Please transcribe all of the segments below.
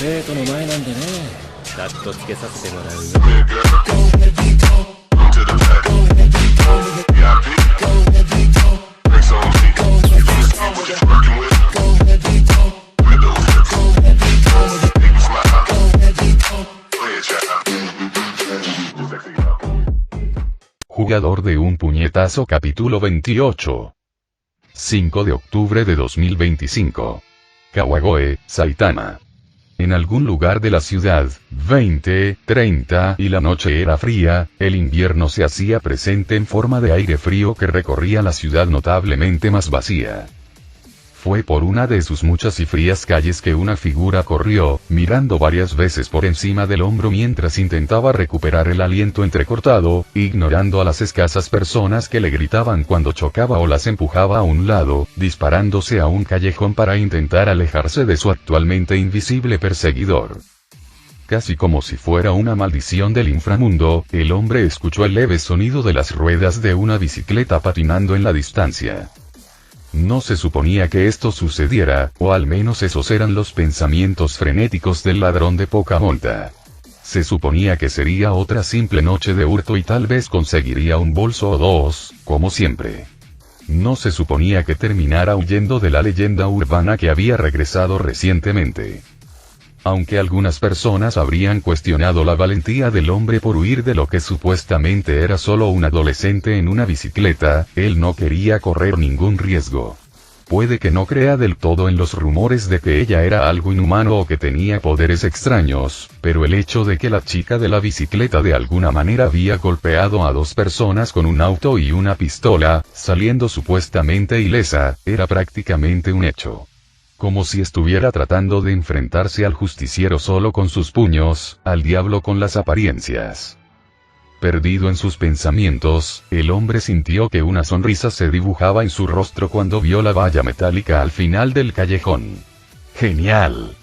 生徒の前なんでね、カットつけさせてもらうよ。Jugador de un puñetazo capítulo 28. 5 de octubre de 2025. Kawagoe, Saitama. En algún lugar de la ciudad, 20:30 y la noche era fría, el invierno se hacía presente en forma de aire frío que recorría la ciudad notablemente más vacía. Fue por una de sus muchas y frías calles que una figura corrió, mirando varias veces por encima del hombro mientras intentaba recuperar el aliento entrecortado, ignorando a las escasas personas que le gritaban cuando chocaba o las empujaba a un lado, disparándose a un callejón para intentar alejarse de su actualmente invisible perseguidor. Casi como si fuera una maldición del inframundo, el hombre escuchó el leve sonido de las ruedas de una bicicleta patinando en la distancia. No se suponía que esto sucediera, o al menos esos eran los pensamientos frenéticos del ladrón de poca monta. Se suponía que sería otra simple noche de hurto y tal vez conseguiría un bolso o dos, como siempre. No se suponía que terminara huyendo de la leyenda urbana que había regresado recientemente. Aunque algunas personas habrían cuestionado la valentía del hombre por huir de lo que supuestamente era solo un adolescente en una bicicleta, él no quería correr ningún riesgo. Puede que no crea del todo en los rumores de que ella era algo inhumano o que tenía poderes extraños, pero el hecho de que la chica de la bicicleta de alguna manera había golpeado a dos personas con un auto y una pistola, saliendo supuestamente ilesa, era prácticamente un hecho. Como si estuviera tratando de enfrentarse al justiciero solo con sus puños, al diablo con las apariencias. Perdido en sus pensamientos, el hombre sintió que una sonrisa se dibujaba en su rostro cuando vio la valla metálica al final del callejón. ¡Genial!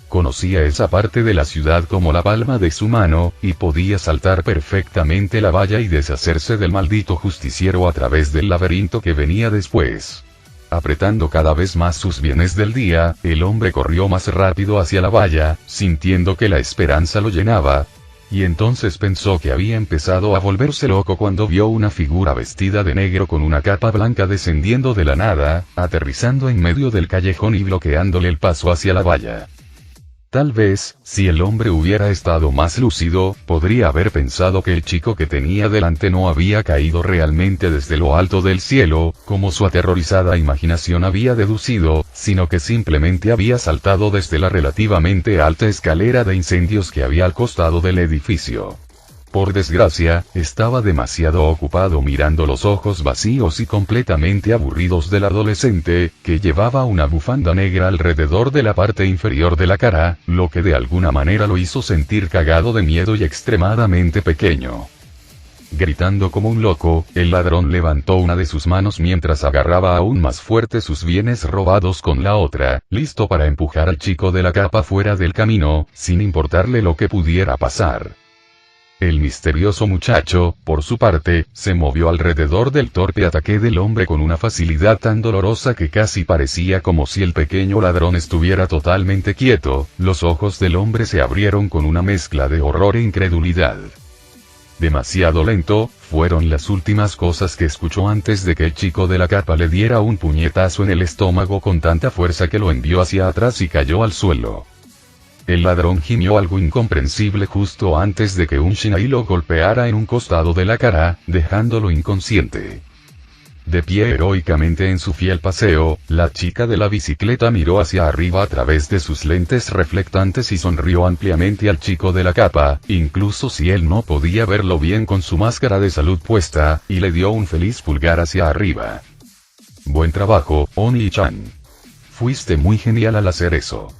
Conocía esa parte de la ciudad como la palma de su mano, y podía saltar perfectamente la valla y deshacerse del maldito justiciero a través del laberinto que venía después. Apretando cada vez más sus bienes del día, el hombre corrió más rápido hacia la valla, sintiendo que la esperanza lo llenaba. Y entonces pensó que había empezado a volverse loco cuando vio una figura vestida de negro con una capa blanca descendiendo de la nada, aterrizando en medio del callejón y bloqueándole el paso hacia la valla. Tal vez, si el hombre hubiera estado más lúcido, podría haber pensado que el chico que tenía delante no había caído realmente desde lo alto del cielo, como su aterrorizada imaginación había deducido, sino que simplemente había saltado desde la relativamente alta escalera de incendios que había al costado del edificio. Por desgracia, estaba demasiado ocupado mirando los ojos vacíos y completamente aburridos del adolescente, que llevaba una bufanda negra alrededor de la parte inferior de la cara, lo que de alguna manera lo hizo sentir cagado de miedo y extremadamente pequeño. Gritando como un loco, el ladrón levantó una de sus manos mientras agarraba aún más fuerte sus bienes robados con la otra, listo para empujar al chico de la capa fuera del camino, sin importarle lo que pudiera pasar. El misterioso muchacho, por su parte, se movió alrededor del torpe ataque del hombre con una facilidad tan dolorosa que casi parecía como si el pequeño ladrón estuviera totalmente quieto. Los ojos del hombre se abrieron con una mezcla de horror e incredulidad. Demasiado lento, fueron las últimas cosas que escuchó antes de que el chico de la capa le diera un puñetazo en el estómago con tanta fuerza que lo envió hacia atrás y cayó al suelo. El ladrón gimió algo incomprensible justo antes de que un shinai lo golpeara en un costado de la cara, dejándolo inconsciente. De pie heroicamente en su fiel paseo, la chica de la bicicleta miró hacia arriba a través de sus lentes reflectantes y sonrió ampliamente al chico de la capa, incluso si él no podía verlo bien con su máscara de salud puesta, y le dio un feliz pulgar hacia arriba. Buen trabajo, Oni-chan. Fuiste muy genial al hacer eso.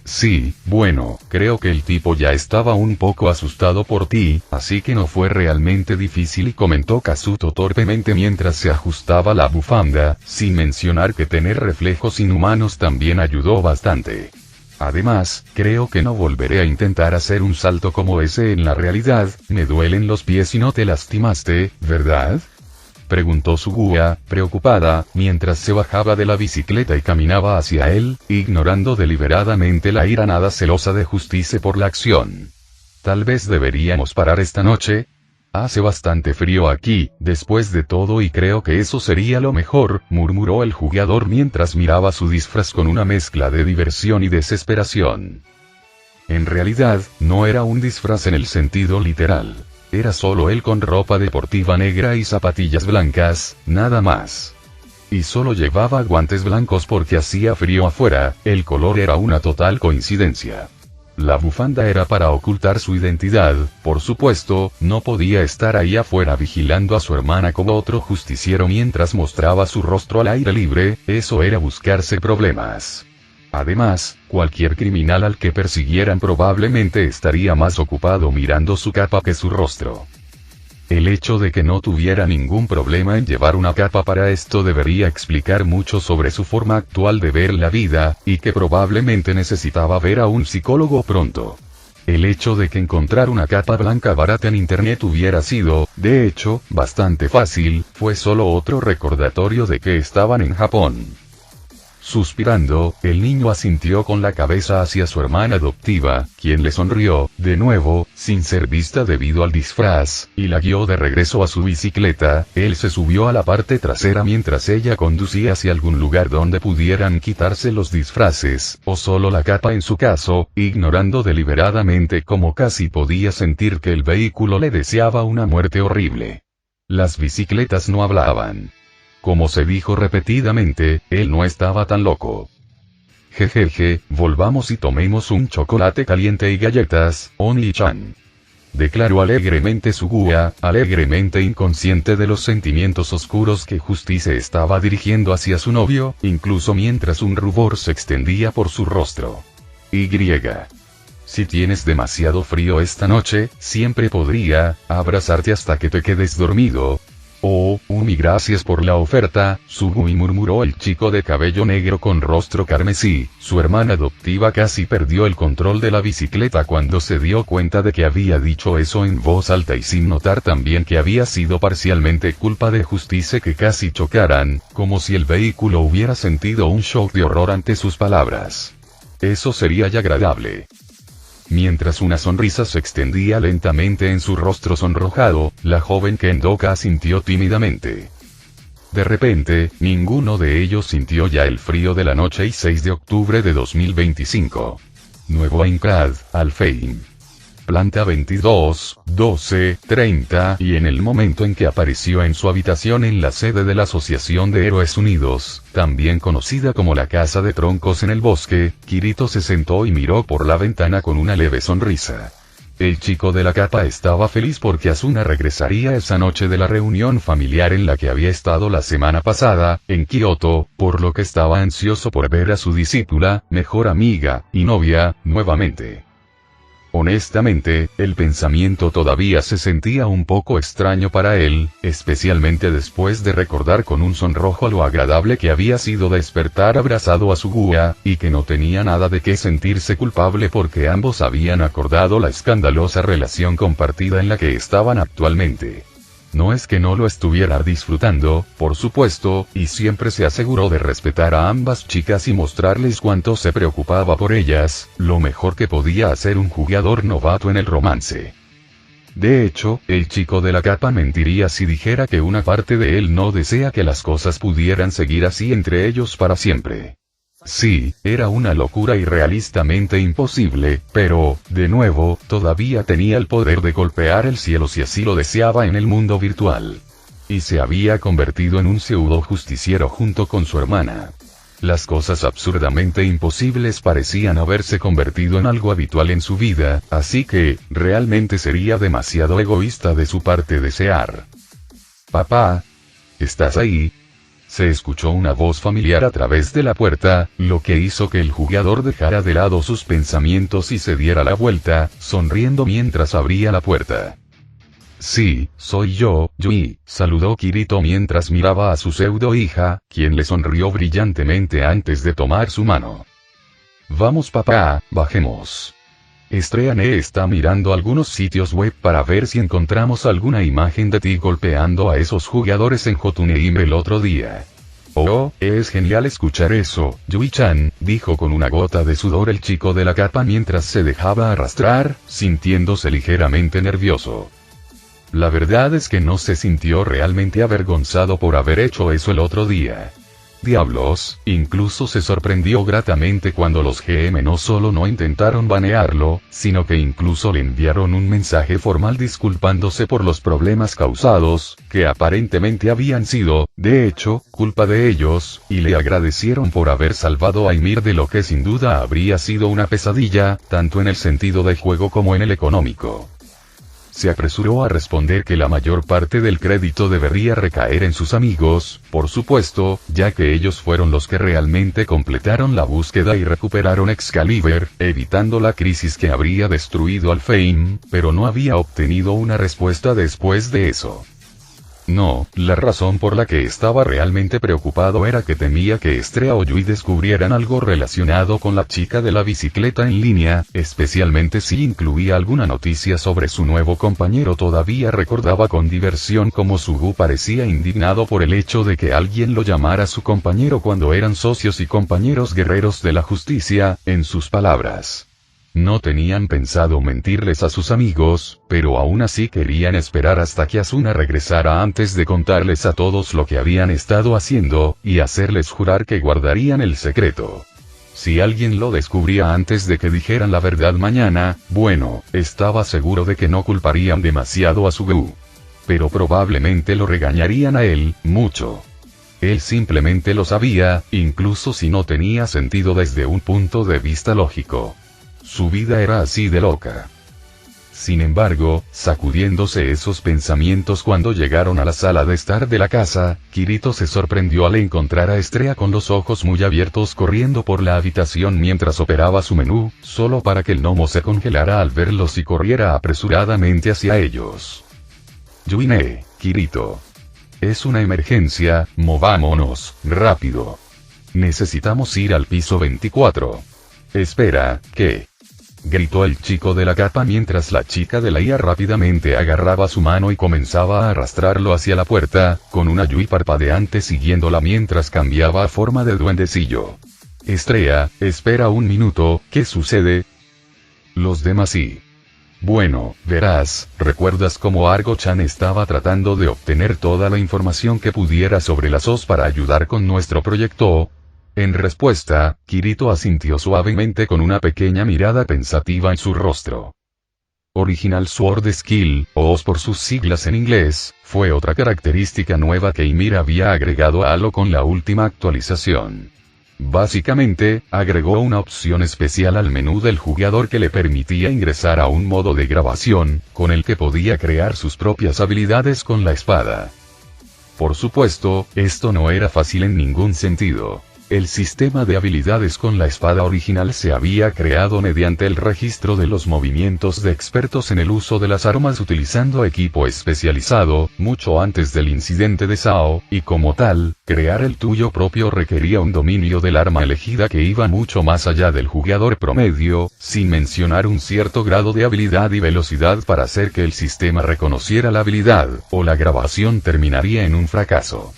Sí, bueno, creo que el tipo ya estaba un poco asustado por ti, así que no fue realmente difícil, y comentó Kazuto torpemente mientras se ajustaba la bufanda, sin mencionar que tener reflejos inhumanos también ayudó bastante. Además, creo que no volveré a intentar hacer un salto como ese en la realidad. Me duelen los pies y no te lastimaste, ¿verdad? preguntó Suguha, preocupada, mientras se bajaba de la bicicleta y caminaba hacia él, ignorando deliberadamente la ira nada celosa de Justice por la acción. Tal vez deberíamos parar esta noche. Hace bastante frío aquí, después de todo, y creo que eso sería lo mejor, murmuró el jugador mientras miraba su disfraz con una mezcla de diversión y desesperación. En realidad, no era un disfraz en el sentido literal. Era solo él con ropa deportiva negra y zapatillas blancas, nada más. Y solo llevaba guantes blancos porque hacía frío afuera, el color era una total coincidencia. La bufanda era para ocultar su identidad, por supuesto, no podía estar ahí afuera vigilando a su hermana como otro justiciero mientras mostraba su rostro al aire libre, eso era buscarse problemas. Además, cualquier criminal al que persiguieran probablemente estaría más ocupado mirando su capa que su rostro. El hecho de que no tuviera ningún problema en llevar una capa para esto debería explicar mucho sobre su forma actual de ver la vida, y que probablemente necesitaba ver a un psicólogo pronto. El hecho de que encontrar una capa blanca barata en internet hubiera sido, de hecho, bastante fácil, fue solo otro recordatorio de que estaban en Japón. Suspirando, el niño asintió con la cabeza hacia su hermana adoptiva, quien le sonrió, de nuevo, sin ser vista debido al disfraz, y la guió de regreso a su bicicleta. Él se subió a la parte trasera mientras ella conducía hacia algún lugar donde pudieran quitarse los disfraces, o solo la capa en su caso, ignorando deliberadamente cómo casi podía sentir que el vehículo le deseaba una muerte horrible. Las bicicletas no hablaban. Como se dijo repetidamente, él no estaba tan loco. Jejeje, volvamos y tomemos un chocolate caliente y galletas, Oni-chan. Declaró alegremente Suguha, alegremente inconsciente de los sentimientos oscuros que Justice estaba dirigiendo hacia su novio, incluso mientras un rubor se extendía por su rostro. Si tienes demasiado frío esta noche, siempre podría abrazarte hasta que te quedes dormido. Oh, gracias por la oferta, Sugui, murmuró el chico de cabello negro con rostro carmesí. Su hermana adoptiva casi perdió el control de la bicicleta cuando se dio cuenta de que había dicho eso en voz alta y sin notar también que había sido parcialmente culpa de Justice que casi chocaran, como si el vehículo hubiera sentido un shock de horror ante sus palabras. Eso sería ya agradable. Mientras una sonrisa se extendía lentamente en su rostro sonrojado, la joven Kendoka asintió tímidamente. De repente, ninguno de ellos sintió ya el frío de la noche y 6 de octubre de 2025. Nuevo Aincrad, Alfheim. Planta 22, 12, 30, y en el momento en que apareció en su habitación en la sede de la Asociación de Héroes Unidos, también conocida como la Casa de Troncos en el Bosque, Kirito se sentó y miró por la ventana con una leve sonrisa. El chico de la capa estaba feliz porque Asuna regresaría esa noche de la reunión familiar en la que había estado la semana pasada, en Kioto, por lo que estaba ansioso por ver a su discípula, mejor amiga, y novia, nuevamente. Honestamente, el pensamiento todavía se sentía un poco extraño para él, especialmente después de recordar con un sonrojo lo agradable que había sido despertar abrazado a Suguha, y que no tenía nada de qué sentirse culpable porque ambos habían acordado la escandalosa relación compartida en la que estaban actualmente. No es que no lo estuviera disfrutando, por supuesto, y siempre se aseguró de respetar a ambas chicas y mostrarles cuánto se preocupaba por ellas, lo mejor que podía hacer un jugador novato en el romance. De hecho, el chico de la capa mentiría si dijera que una parte de él no desea que las cosas pudieran seguir así entre ellos para siempre. Sí, era una locura irrealistamente imposible, pero, de nuevo, todavía tenía el poder de golpear el cielo si así lo deseaba en el mundo virtual. Y se había convertido en un pseudo justiciero junto con su hermana. Las cosas absurdamente imposibles parecían haberse convertido en algo habitual en su vida, así que, realmente sería demasiado egoísta de su parte desear. «Papá, ¿estás ahí?». Se escuchó una voz familiar a través de la puerta, lo que hizo que el jugador dejara de lado sus pensamientos y se diera la vuelta, sonriendo mientras abría la puerta. «Sí, soy yo, Yui», saludó Kirito mientras miraba a su pseudo hija, quien le sonrió brillantemente antes de tomar su mano. «Vamos papá, bajemos». Estrella está mirando algunos sitios web para ver si encontramos alguna imagen de ti golpeando a esos jugadores en Jotunheim el otro día. Oh, es genial escuchar eso, Yui-chan, dijo con una gota de sudor el chico de la capa mientras se dejaba arrastrar, sintiéndose ligeramente nervioso. La verdad es que no se sintió realmente avergonzado por haber hecho eso el otro día. Diablos, incluso se sorprendió gratamente cuando los GM no solo no intentaron banearlo, sino que incluso le enviaron un mensaje formal disculpándose por los problemas causados, que aparentemente habían sido, de hecho, culpa de ellos, y le agradecieron por haber salvado a Ymir de lo que sin duda habría sido una pesadilla, tanto en el sentido de juego como en el económico. Se apresuró a responder que la mayor parte del crédito debería recaer en sus amigos, por supuesto, ya que ellos fueron los que realmente completaron la búsqueda y recuperaron Excalibur, evitando la crisis que habría destruido Alfheim, pero no había obtenido una respuesta después de eso. No, la razón por la que estaba realmente preocupado era que temía que Estrella o Yui descubrieran algo relacionado con la chica de la bicicleta en línea, especialmente si incluía alguna noticia sobre su nuevo compañero. Todavía recordaba con diversión cómo Sugu parecía indignado por el hecho de que alguien lo llamara su compañero cuando eran socios y compañeros guerreros de la justicia, en sus palabras. No tenían pensado mentirles a sus amigos, pero aún así querían esperar hasta que Asuna regresara antes de contarles a todos lo que habían estado haciendo, y hacerles jurar que guardarían el secreto. Si alguien lo descubría antes de que dijeran la verdad mañana, bueno, estaba seguro de que no culparían demasiado a Sugu. Pero probablemente lo regañarían a él, mucho. Él simplemente lo sabía, incluso si no tenía sentido desde un punto de vista lógico. Su vida era así de loca. Sin embargo, sacudiéndose esos pensamientos cuando llegaron a la sala de estar de la casa, Kirito se sorprendió al encontrar a Estrella con los ojos muy abiertos corriendo por la habitación mientras operaba su menú, solo para que el gnomo se congelara al verlos y corriera apresuradamente hacia ellos. Yuine, Kirito. Es una emergencia, movámonos, rápido. Necesitamos ir al piso 24. Espera, ¿qué? Gritó el chico de la capa mientras la chica de la IA rápidamente agarraba su mano y comenzaba a arrastrarlo hacia la puerta, con una Yui parpadeante siguiéndola mientras cambiaba a forma de duendecillo. Estrella, espera un minuto, ¿qué sucede? Los demás sí. Bueno, verás, ¿recuerdas cómo Argo-chan estaba tratando de obtener toda la información que pudiera sobre las OS para ayudar con nuestro proyecto? En respuesta, Kirito asintió suavemente con una pequeña mirada pensativa en su rostro. Original Sword Skill, o OS por sus siglas en inglés, fue otra característica nueva que Ymir había agregado a Halo con la última actualización. Básicamente, agregó una opción especial al menú del jugador que le permitía ingresar a un modo de grabación, con el que podía crear sus propias habilidades con la espada. Por supuesto, esto no era fácil en ningún sentido. El sistema de habilidades con la espada original se había creado mediante el registro de los movimientos de expertos en el uso de las armas utilizando equipo especializado, mucho antes del incidente de Sao, y como tal, crear el tuyo propio requería un dominio del arma elegida que iba mucho más allá del jugador promedio, sin mencionar un cierto grado de habilidad y velocidad para hacer que el sistema reconociera la habilidad, o la grabación terminaría en un fracaso.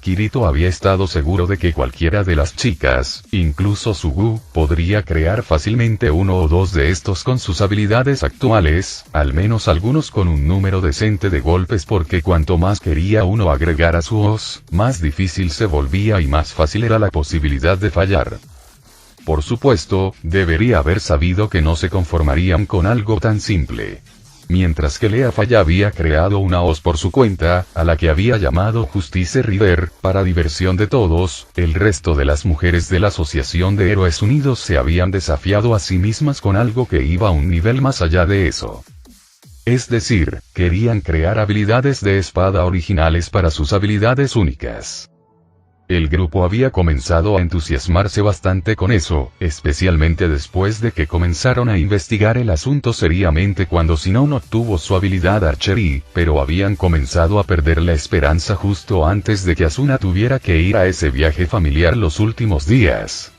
Kirito había estado seguro de que cualquiera de las chicas, incluso Sugu, podría crear fácilmente uno o dos de estos con sus habilidades actuales, al menos algunos con un número decente de golpes porque cuanto más quería uno agregar a su OS, más difícil se volvía y más fácil era la posibilidad de fallar. Por supuesto, debería haber sabido que no se conformarían con algo tan simple. Mientras que Leaf ya había creado una OS por su cuenta, a la que había llamado Justice River, para diversión de todos, el resto de las mujeres de la Asociación de Héroes Unidos se habían desafiado a sí mismas con algo que iba a un nivel más allá de eso. Es decir, querían crear habilidades de espada originales para sus habilidades únicas. El grupo había comenzado a entusiasmarse bastante con eso, especialmente después de que comenzaron a investigar el asunto seriamente cuando Sinon obtuvo su habilidad Archery, pero habían comenzado a perder la esperanza justo antes de que Asuna tuviera que ir a ese viaje familiar los últimos días.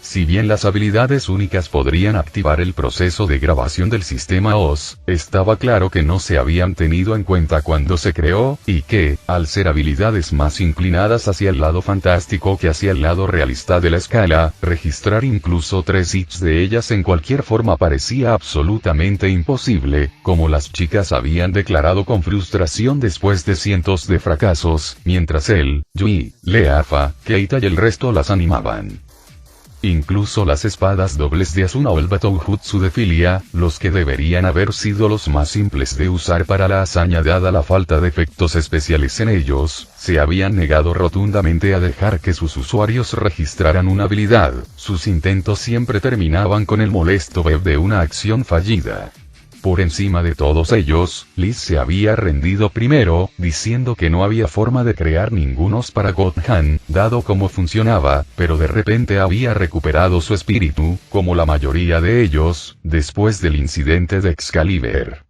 Si bien las habilidades únicas podrían activar el proceso de grabación del sistema OS, estaba claro que no se habían tenido en cuenta cuando se creó, y que, al ser habilidades más inclinadas hacia el lado fantástico que hacia el lado realista de la escala, registrar incluso 3 hits de ellas en cualquier forma parecía absolutamente imposible, como las chicas habían declarado con frustración después de cientos de fracasos, mientras él, Yui, Leafa, Keita y el resto las animaban. Incluso las espadas dobles de Asuna o el Batoujutsu de Filia, los que deberían haber sido los más simples de usar para la hazaña dada la falta de efectos especiales en ellos, se habían negado rotundamente a dejar que sus usuarios registraran una habilidad. Sus intentos siempre terminaban con el molesto beep de una acción fallida. Por encima de todos ellos, Liz se había rendido primero, diciendo que no había forma de crear ningunos para Gohan, dado cómo funcionaba, pero de repente había recuperado su espíritu, como la mayoría de ellos, después del incidente de Excalibur.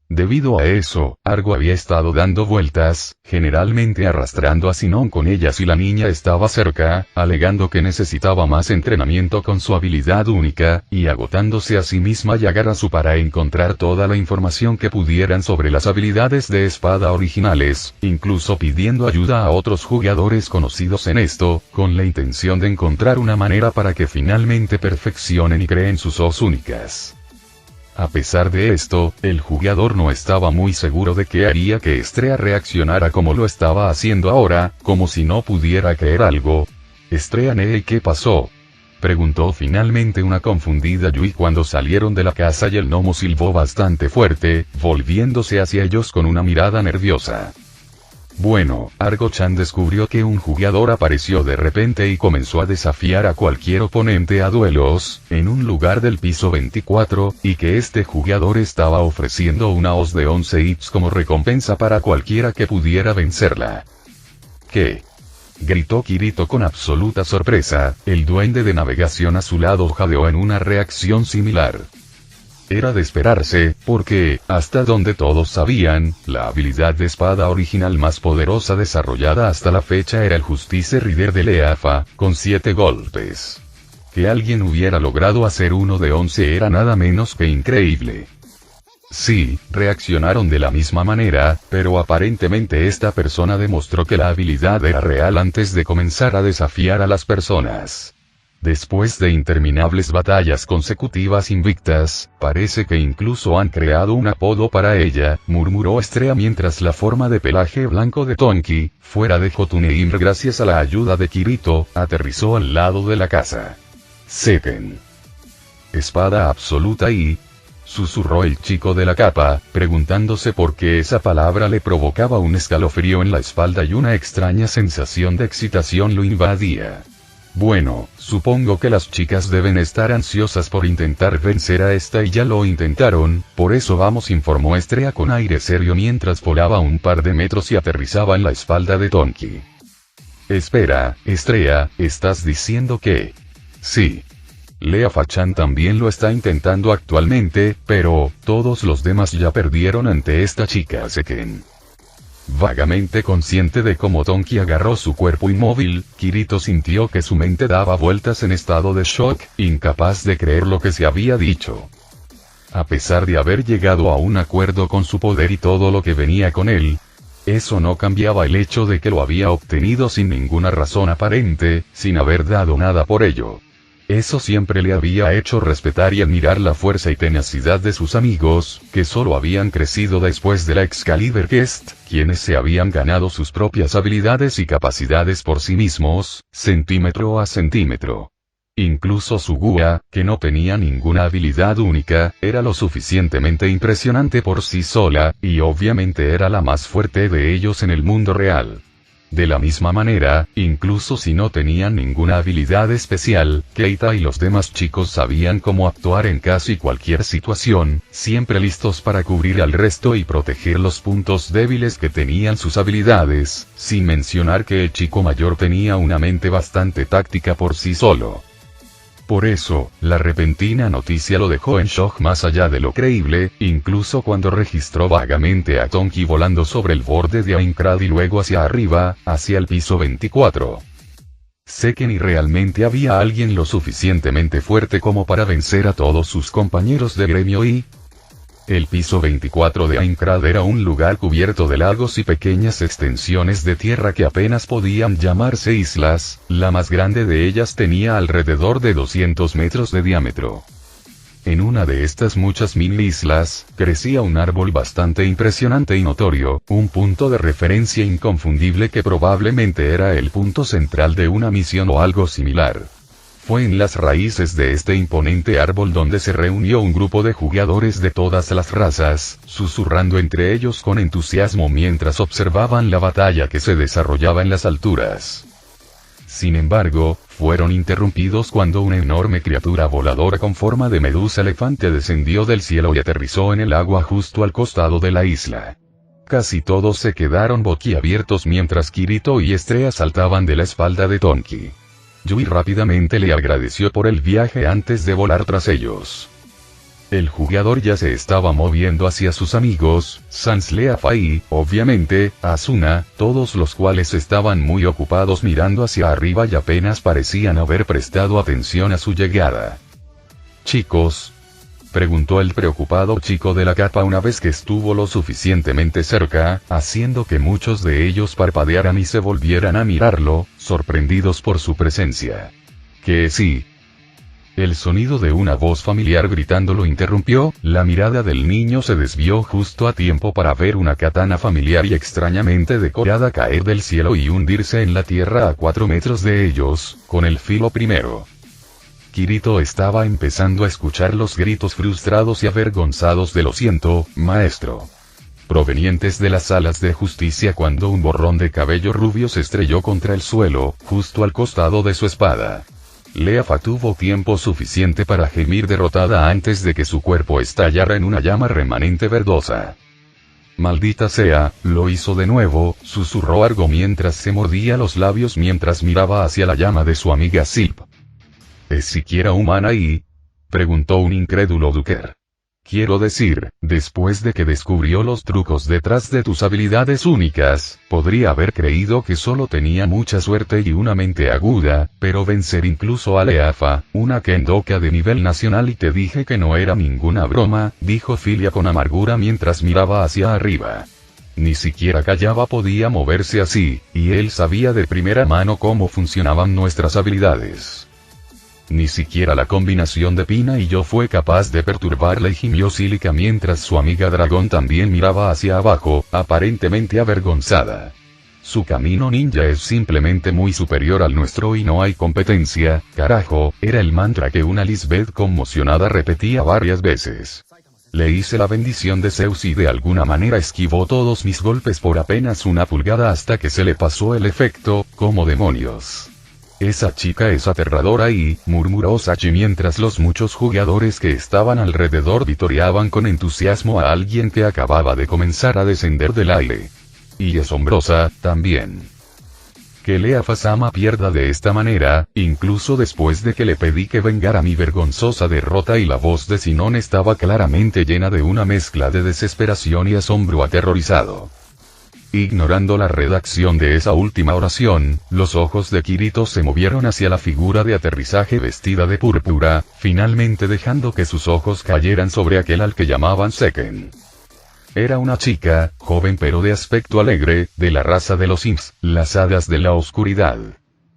Debido a eso, Argo había estado dando vueltas, generalmente arrastrando a Sinon con ella si la niña estaba cerca, alegando que necesitaba más entrenamiento con su habilidad única, y agotándose a sí misma y a Garasu para encontrar toda la información que pudieran sobre las habilidades de espada originales, incluso pidiendo ayuda a otros jugadores conocidos en esto, con la intención de encontrar una manera para que finalmente perfeccionen y creen sus os únicas. A pesar de esto, el jugador no estaba muy seguro de que haría que Estrella reaccionara como lo estaba haciendo ahora, como si no pudiera creer algo. «Estrella, ¿qué pasó?», preguntó finalmente una confundida Yui cuando salieron de la casa y el gnomo silbó bastante fuerte, volviéndose hacia ellos con una mirada nerviosa. Bueno, Argo-chan descubrió que un jugador apareció de repente y comenzó a desafiar a cualquier oponente a duelos, en un lugar del piso 24, y que este jugador estaba ofreciendo una os de 11 hits como recompensa para cualquiera que pudiera vencerla. ¿Qué?, gritó Kirito con absoluta sorpresa. El duende de navegación a su lado jadeó en una reacción similar. Era de esperarse, porque, hasta donde todos sabían, la habilidad de espada original más poderosa desarrollada hasta la fecha era el Justice Rider de Leafa, con 7 golpes. Que alguien hubiera logrado hacer uno de 11 era nada menos que increíble. Sí, reaccionaron de la misma manera, pero aparentemente esta persona demostró que la habilidad era real antes de comenzar a desafiar a las personas. Después de interminables batallas consecutivas invictas, parece que incluso han creado un apodo para ella, murmuró Estrella mientras la forma de pelaje blanco de Tonki, fuera de Jotunheim gracias a la ayuda de Kirito, aterrizó al lado de la casa. Seken. Espada absoluta y... susurró el chico de la capa, preguntándose por qué esa palabra le provocaba un escalofrío en la espalda y una extraña sensación de excitación lo invadía. Bueno, supongo que las chicas deben estar ansiosas por intentar vencer a esta y ya lo intentaron, por eso vamos, informó Estrella con aire serio mientras volaba un par de metros y aterrizaba en la espalda de Tonki. Espera, Estrella, ¿estás diciendo que...? Sí. Leafa-chan también lo está intentando actualmente, pero, todos los demás ya perdieron ante esta chica Seken. Vagamente consciente de cómo Tonki agarró su cuerpo inmóvil, Kirito sintió que su mente daba vueltas en estado de shock, incapaz de creer lo que se había dicho. A pesar de haber llegado a un acuerdo con su poder y todo lo que venía con él, eso no cambiaba el hecho de que lo había obtenido sin ninguna razón aparente, sin haber dado nada por ello. Eso siempre le había hecho respetar y admirar la fuerza y tenacidad de sus amigos, que solo habían crecido después de la Excalibur Quest, quienes se habían ganado sus propias habilidades y capacidades por sí mismos, centímetro a centímetro. Incluso Sugua, que no tenía ninguna habilidad única, era lo suficientemente impresionante por sí sola, y obviamente era la más fuerte de ellos en el mundo real. De la misma manera, incluso si no tenían ninguna habilidad especial, Keita y los demás chicos sabían cómo actuar en casi cualquier situación, siempre listos para cubrir al resto y proteger los puntos débiles que tenían sus habilidades, sin mencionar que el chico mayor tenía una mente bastante táctica por sí solo. Por eso, la repentina noticia lo dejó en shock más allá de lo creíble, incluso cuando registró vagamente a Tonki volando sobre el borde de Aincrad y luego hacia arriba, hacia el piso 24. Sé que ni realmente había alguien lo suficientemente fuerte como para vencer a todos sus compañeros de gremio y... El piso 24 de Aincrad era un lugar cubierto de lagos y pequeñas extensiones de tierra que apenas podían llamarse islas, la más grande de ellas tenía alrededor de 200 metros de diámetro. En una de estas muchas mini islas, crecía un árbol bastante impresionante y notorio, un punto de referencia inconfundible que probablemente era el punto central de una misión o algo similar. Fue en las raíces de este imponente árbol donde se reunió un grupo de jugadores de todas las razas, susurrando entre ellos con entusiasmo mientras observaban la batalla que se desarrollaba en las alturas. Sin embargo, fueron interrumpidos cuando una enorme criatura voladora con forma de medusa elefante descendió del cielo y aterrizó en el agua justo al costado de la isla. Casi todos se quedaron boquiabiertos mientras Kirito y Estrella saltaban de la espalda de Tonki. Yui rápidamente le agradeció por el viaje antes de volar tras ellos. El jugador ya se estaba moviendo hacia sus amigos, Sans Leafa y, obviamente, Asuna, todos los cuales estaban muy ocupados mirando hacia arriba y apenas parecían haber prestado atención a su llegada. «Chicos», preguntó el preocupado chico de la capa una vez que estuvo lo suficientemente cerca, haciendo que muchos de ellos parpadearan y se volvieran a mirarlo, sorprendidos por su presencia. «Que sí». El sonido de una voz familiar gritando lo interrumpió, la mirada del niño se desvió justo a tiempo para ver una katana familiar y extrañamente decorada caer del cielo y hundirse en la tierra a 4 metros de ellos, con el filo primero. Kirito estaba empezando a escuchar los gritos frustrados y avergonzados de "lo siento, maestro", provenientes de las salas de justicia cuando un borrón de cabello rubio se estrelló contra el suelo, justo al costado de su espada. Leafa tuvo tiempo suficiente para gemir derrotada antes de que su cuerpo estallara en una llama remanente verdosa. «Maldita sea, lo hizo de nuevo», susurró Argo mientras se mordía los labios mientras miraba hacia la llama de su amiga Silp. «¿Es siquiera humana y?», preguntó un incrédulo Duker. «Quiero decir, después de que descubrió los trucos detrás de tus habilidades únicas, podría haber creído que solo tenía mucha suerte y una mente aguda, pero vencer incluso a Leafa, una kendoka de nivel nacional y te dije que no era ninguna broma», dijo Filia con amargura mientras miraba hacia arriba. Ni siquiera Kayaba podía moverse así, y él sabía de primera mano cómo funcionaban nuestras habilidades. Ni siquiera la combinación de Pina y yo fue capaz de perturbarla y gimió Silica mientras su amiga Dragón también miraba hacia abajo, aparentemente avergonzada. «Su camino ninja es simplemente muy superior al nuestro y no hay competencia, carajo», era el mantra que una Lisbeth conmocionada repetía varias veces. «Le hice la bendición de Zeus y de alguna manera esquivó todos mis golpes por apenas 1 pulgada hasta que se le pasó el efecto, como demonios». «Esa chica es aterradora y», murmuró Sachi mientras los muchos jugadores que estaban alrededor vitoreaban con entusiasmo a alguien que acababa de comenzar a descender del aire. «Y asombrosa, también». Que Leafa-sama pierda de esta manera, incluso después de que le pedí que vengara mi vergonzosa derrota y la voz de Sinon estaba claramente llena de una mezcla de desesperación y asombro aterrorizado. Ignorando la redacción de esa última oración, los ojos de Kirito se movieron hacia la figura de aterrizaje vestida de púrpura, finalmente dejando que sus ojos cayeran sobre aquel al que llamaban Seken. Era una chica, joven pero de aspecto alegre, de la raza de los Imps, las hadas de la oscuridad.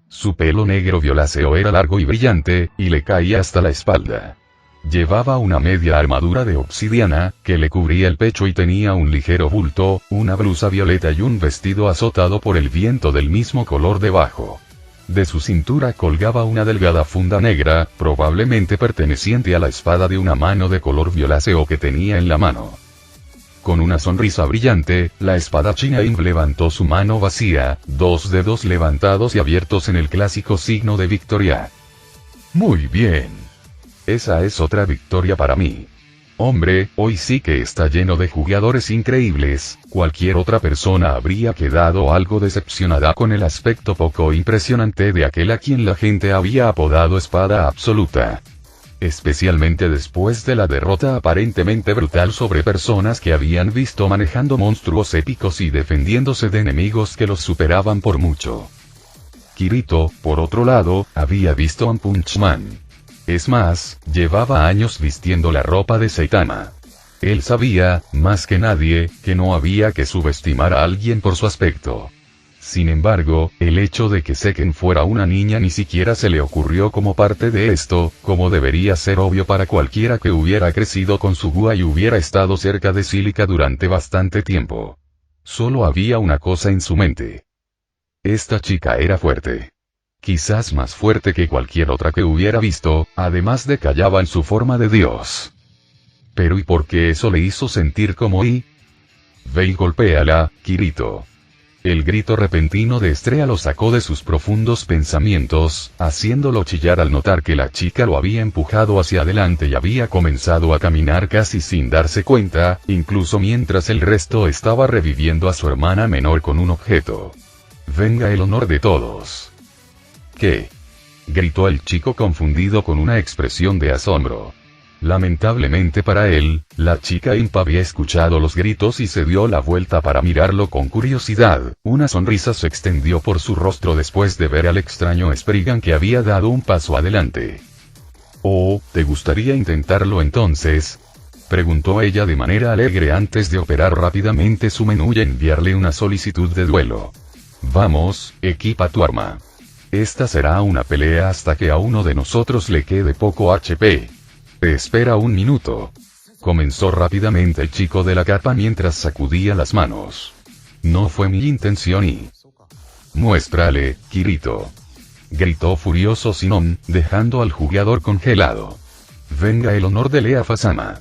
Su pelo negro violáceo era largo y brillante, y le caía hasta la espalda. Llevaba una media armadura de obsidiana, que le cubría el pecho y tenía un ligero bulto, una blusa violeta y un vestido azotado por el viento del mismo color debajo. De su cintura colgaba una delgada funda negra, probablemente perteneciente a la espada de una mano de color violáceo que tenía en la mano. Con una sonrisa brillante, la espadachina Imp levantó su mano vacía, 2 dedos levantados y abiertos en el clásico signo de victoria. «Muy bien. Esa es otra victoria para mí. Hombre, hoy sí que está lleno de jugadores increíbles». Cualquier otra persona habría quedado algo decepcionada con el aspecto poco impresionante de aquel a quien la gente había apodado Espada Absoluta. Especialmente después de la derrota aparentemente brutal sobre personas que habían visto manejando monstruos épicos y defendiéndose de enemigos que los superaban por mucho. Kirito, por otro lado, había visto a One Punch Man. Es más, llevaba años vistiendo la ropa de Saitama. Él sabía, más que nadie, que no había que subestimar a alguien por su aspecto. Sin embargo, el hecho de que Seken fuera una niña ni siquiera se le ocurrió como parte de esto, como debería ser obvio para cualquiera que hubiera crecido con Sugua y hubiera estado cerca de Silica durante bastante tiempo. Solo había una cosa en su mente. Esta chica era fuerte. Quizás más fuerte que cualquier otra que hubiera visto, además de que hallaba en su forma de Dios. Pero ¿y por qué eso le hizo sentir como y? Ve y golpéala, Kirito. El grito repentino de Estrella lo sacó de sus profundos pensamientos, haciéndolo chillar al notar que la chica lo había empujado hacia adelante y había comenzado a caminar casi sin darse cuenta, incluso mientras el resto estaba reviviendo a su hermana menor con un objeto. Venga el honor de todos. ¿Qué? Gritó el chico confundido con una expresión de asombro. Lamentablemente para él, la chica imp había escuchado los gritos y se dio la vuelta para mirarlo con curiosidad. Una sonrisa se extendió por su rostro después de ver al extraño Spriggan que había dado un paso adelante. «Oh, ¿te gustaría intentarlo entonces?», preguntó ella de manera alegre antes de operar rápidamente su menú y enviarle una solicitud de duelo. «Vamos, equipa tu arma. Esta será una pelea hasta que a uno de nosotros le quede poco HP. Espera un minuto», comenzó rápidamente el chico de la capa mientras sacudía las manos. «No fue mi intención y...». «Muéstrale, Kirito», gritó furioso Sinon, dejando al jugador congelado. «Venga el honor de Lea Fasama.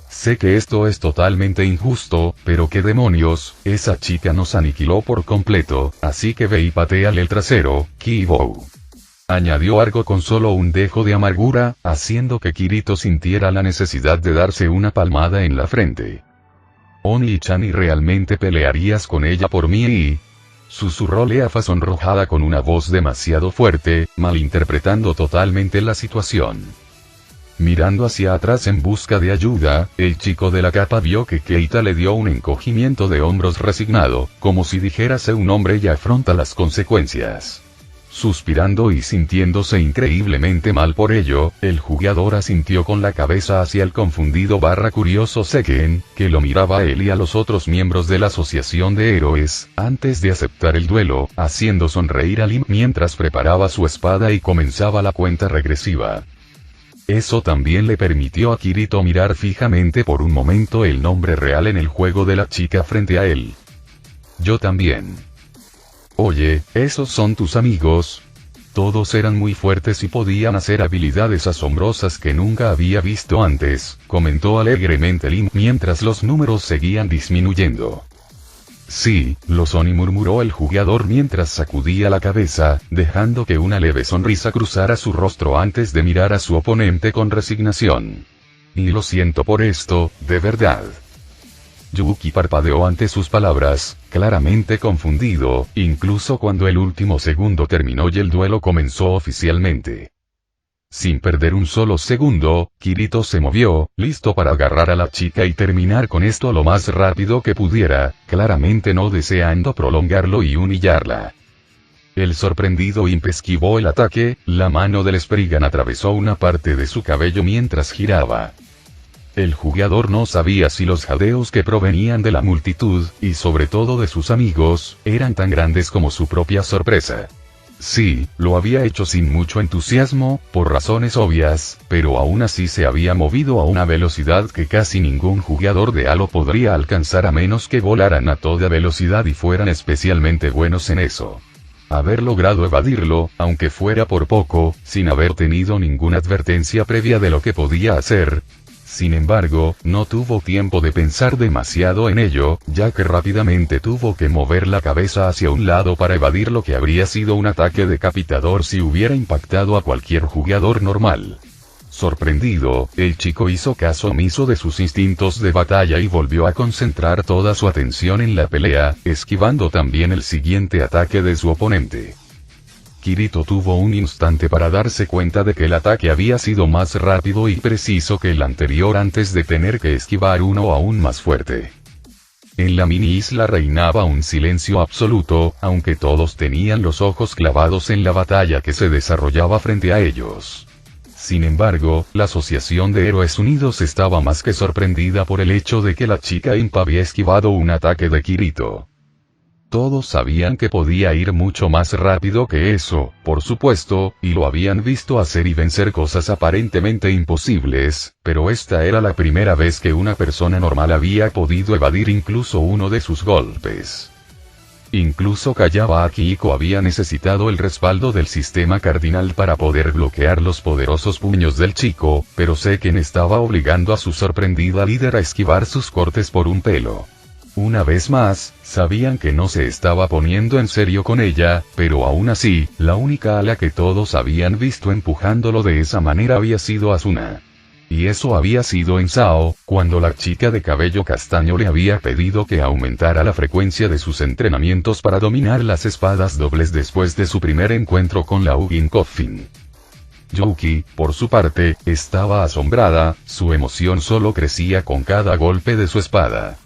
Sé que esto es totalmente injusto, pero qué demonios, esa chica nos aniquiló por completo, así que ve y pateale el trasero, Kibou», añadió algo con solo un dejo de amargura, haciendo que Kirito sintiera la necesidad de darse una palmada en la frente. «Oni-chan, ¿y realmente pelearías con ella por mí y...?», susurró Leafa sonrojada con una voz demasiado fuerte, malinterpretando totalmente la situación. Mirando hacia atrás en busca de ayuda, el chico de la capa vio que Keita le dio un encogimiento de hombros resignado, como si dijera sé un hombre y afronta las consecuencias. Suspirando y sintiéndose increíblemente mal por ello, el jugador asintió con la cabeza hacia el confundido curioso Seken, que lo miraba a él y a los otros miembros de la asociación de héroes, antes de aceptar el duelo, haciendo sonreír a Lim mientras preparaba su espada y comenzaba la cuenta regresiva. Eso también le permitió a Kirito mirar fijamente por un momento el nombre real en el juego de la chica frente a él. «Yo también». «Oye, ¿esos son tus amigos?» Todos eran muy fuertes y podían hacer habilidades asombrosas que nunca había visto antes, comentó alegremente Lim mientras los números seguían disminuyendo. «Sí, lo son», y murmuró el jugador mientras sacudía la cabeza, dejando que una leve sonrisa cruzara su rostro antes de mirar a su oponente con resignación. «Y lo siento por esto, de verdad». Yuki parpadeó ante sus palabras, claramente confundido, incluso cuando el último segundo terminó y el duelo comenzó oficialmente. Sin perder un solo segundo, Kirito se movió, listo para agarrar a la chica y terminar con esto lo más rápido que pudiera, claramente no deseando prolongarlo y humillarla. El sorprendido Imp esquivó el ataque, la mano del Spriggan atravesó una parte de su cabello mientras giraba. El jugador no sabía si los jadeos que provenían de la multitud, y sobre todo de sus amigos, eran tan grandes como su propia sorpresa. Sí, lo había hecho sin mucho entusiasmo, por razones obvias, pero aún así se había movido a una velocidad que casi ningún jugador de Halo podría alcanzar a menos que volaran a toda velocidad y fueran especialmente buenos en eso. Haber logrado evadirlo, aunque fuera por poco, sin haber tenido ninguna advertencia previa de lo que podía hacer. Sin embargo, no tuvo tiempo de pensar demasiado en ello, ya que rápidamente tuvo que mover la cabeza hacia un lado para evadir lo que habría sido un ataque decapitador si hubiera impactado a cualquier jugador normal. Sorprendido, el chico hizo caso omiso de sus instintos de batalla y volvió a concentrar toda su atención en la pelea, esquivando también el siguiente ataque de su oponente. Kirito tuvo un instante para darse cuenta de que el ataque había sido más rápido y preciso que el anterior antes de tener que esquivar uno aún más fuerte. En la mini isla reinaba un silencio absoluto, aunque todos tenían los ojos clavados en la batalla que se desarrollaba frente a ellos. Sin embargo, la Asociación de Héroes Unidos estaba más que sorprendida por el hecho de que la chica Imp había esquivado un ataque de Kirito. Todos sabían que podía ir mucho más rápido que eso, por supuesto, y lo habían visto hacer y vencer cosas aparentemente imposibles, pero esta era la primera vez que una persona normal había podido evadir incluso uno de sus golpes. Incluso Kayaba Akihiko había necesitado el respaldo del sistema cardinal para poder bloquear los poderosos puños del chico, pero Seken estaba obligando a su sorprendida líder a esquivar sus cortes por un pelo. Una vez más, sabían que no se estaba poniendo en serio con ella, pero aún así, la única a la que todos habían visto empujándolo de esa manera había sido Asuna. Y eso había sido en Sao, cuando la chica de cabello castaño le había pedido que aumentara la frecuencia de sus entrenamientos para dominar las espadas dobles después de su primer encuentro con la Ugin Coffin. Yuki, por su parte, estaba asombrada, su emoción solo crecía con cada golpe de su espada.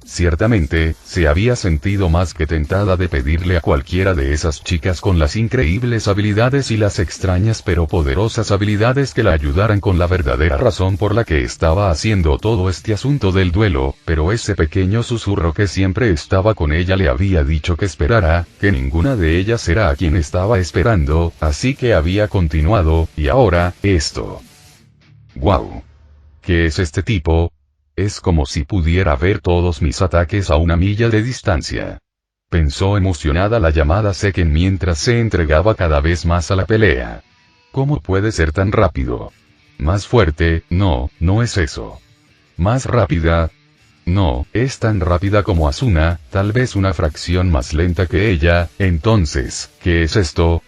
Ciertamente, se había sentido más que tentada de pedirle a cualquiera de esas chicas con las increíbles habilidades y las extrañas pero poderosas habilidades que la ayudaran con la verdadera razón por la que estaba haciendo todo este asunto del duelo, pero ese pequeño susurro que siempre estaba con ella le había dicho que esperara, que ninguna de ellas era a quien estaba esperando, así que había continuado, y ahora, esto. ¡Guau! ¿Qué es este tipo? Es como si pudiera ver todos mis ataques a una milla de distancia. Pensó emocionada la llamada Seken mientras se entregaba cada vez más a la pelea. ¿Cómo puede ser tan rápido? Más fuerte, no es eso. Más rápida. No, es tan rápida como Asuna, tal vez una fracción más lenta que ella, entonces, ¿qué es esto?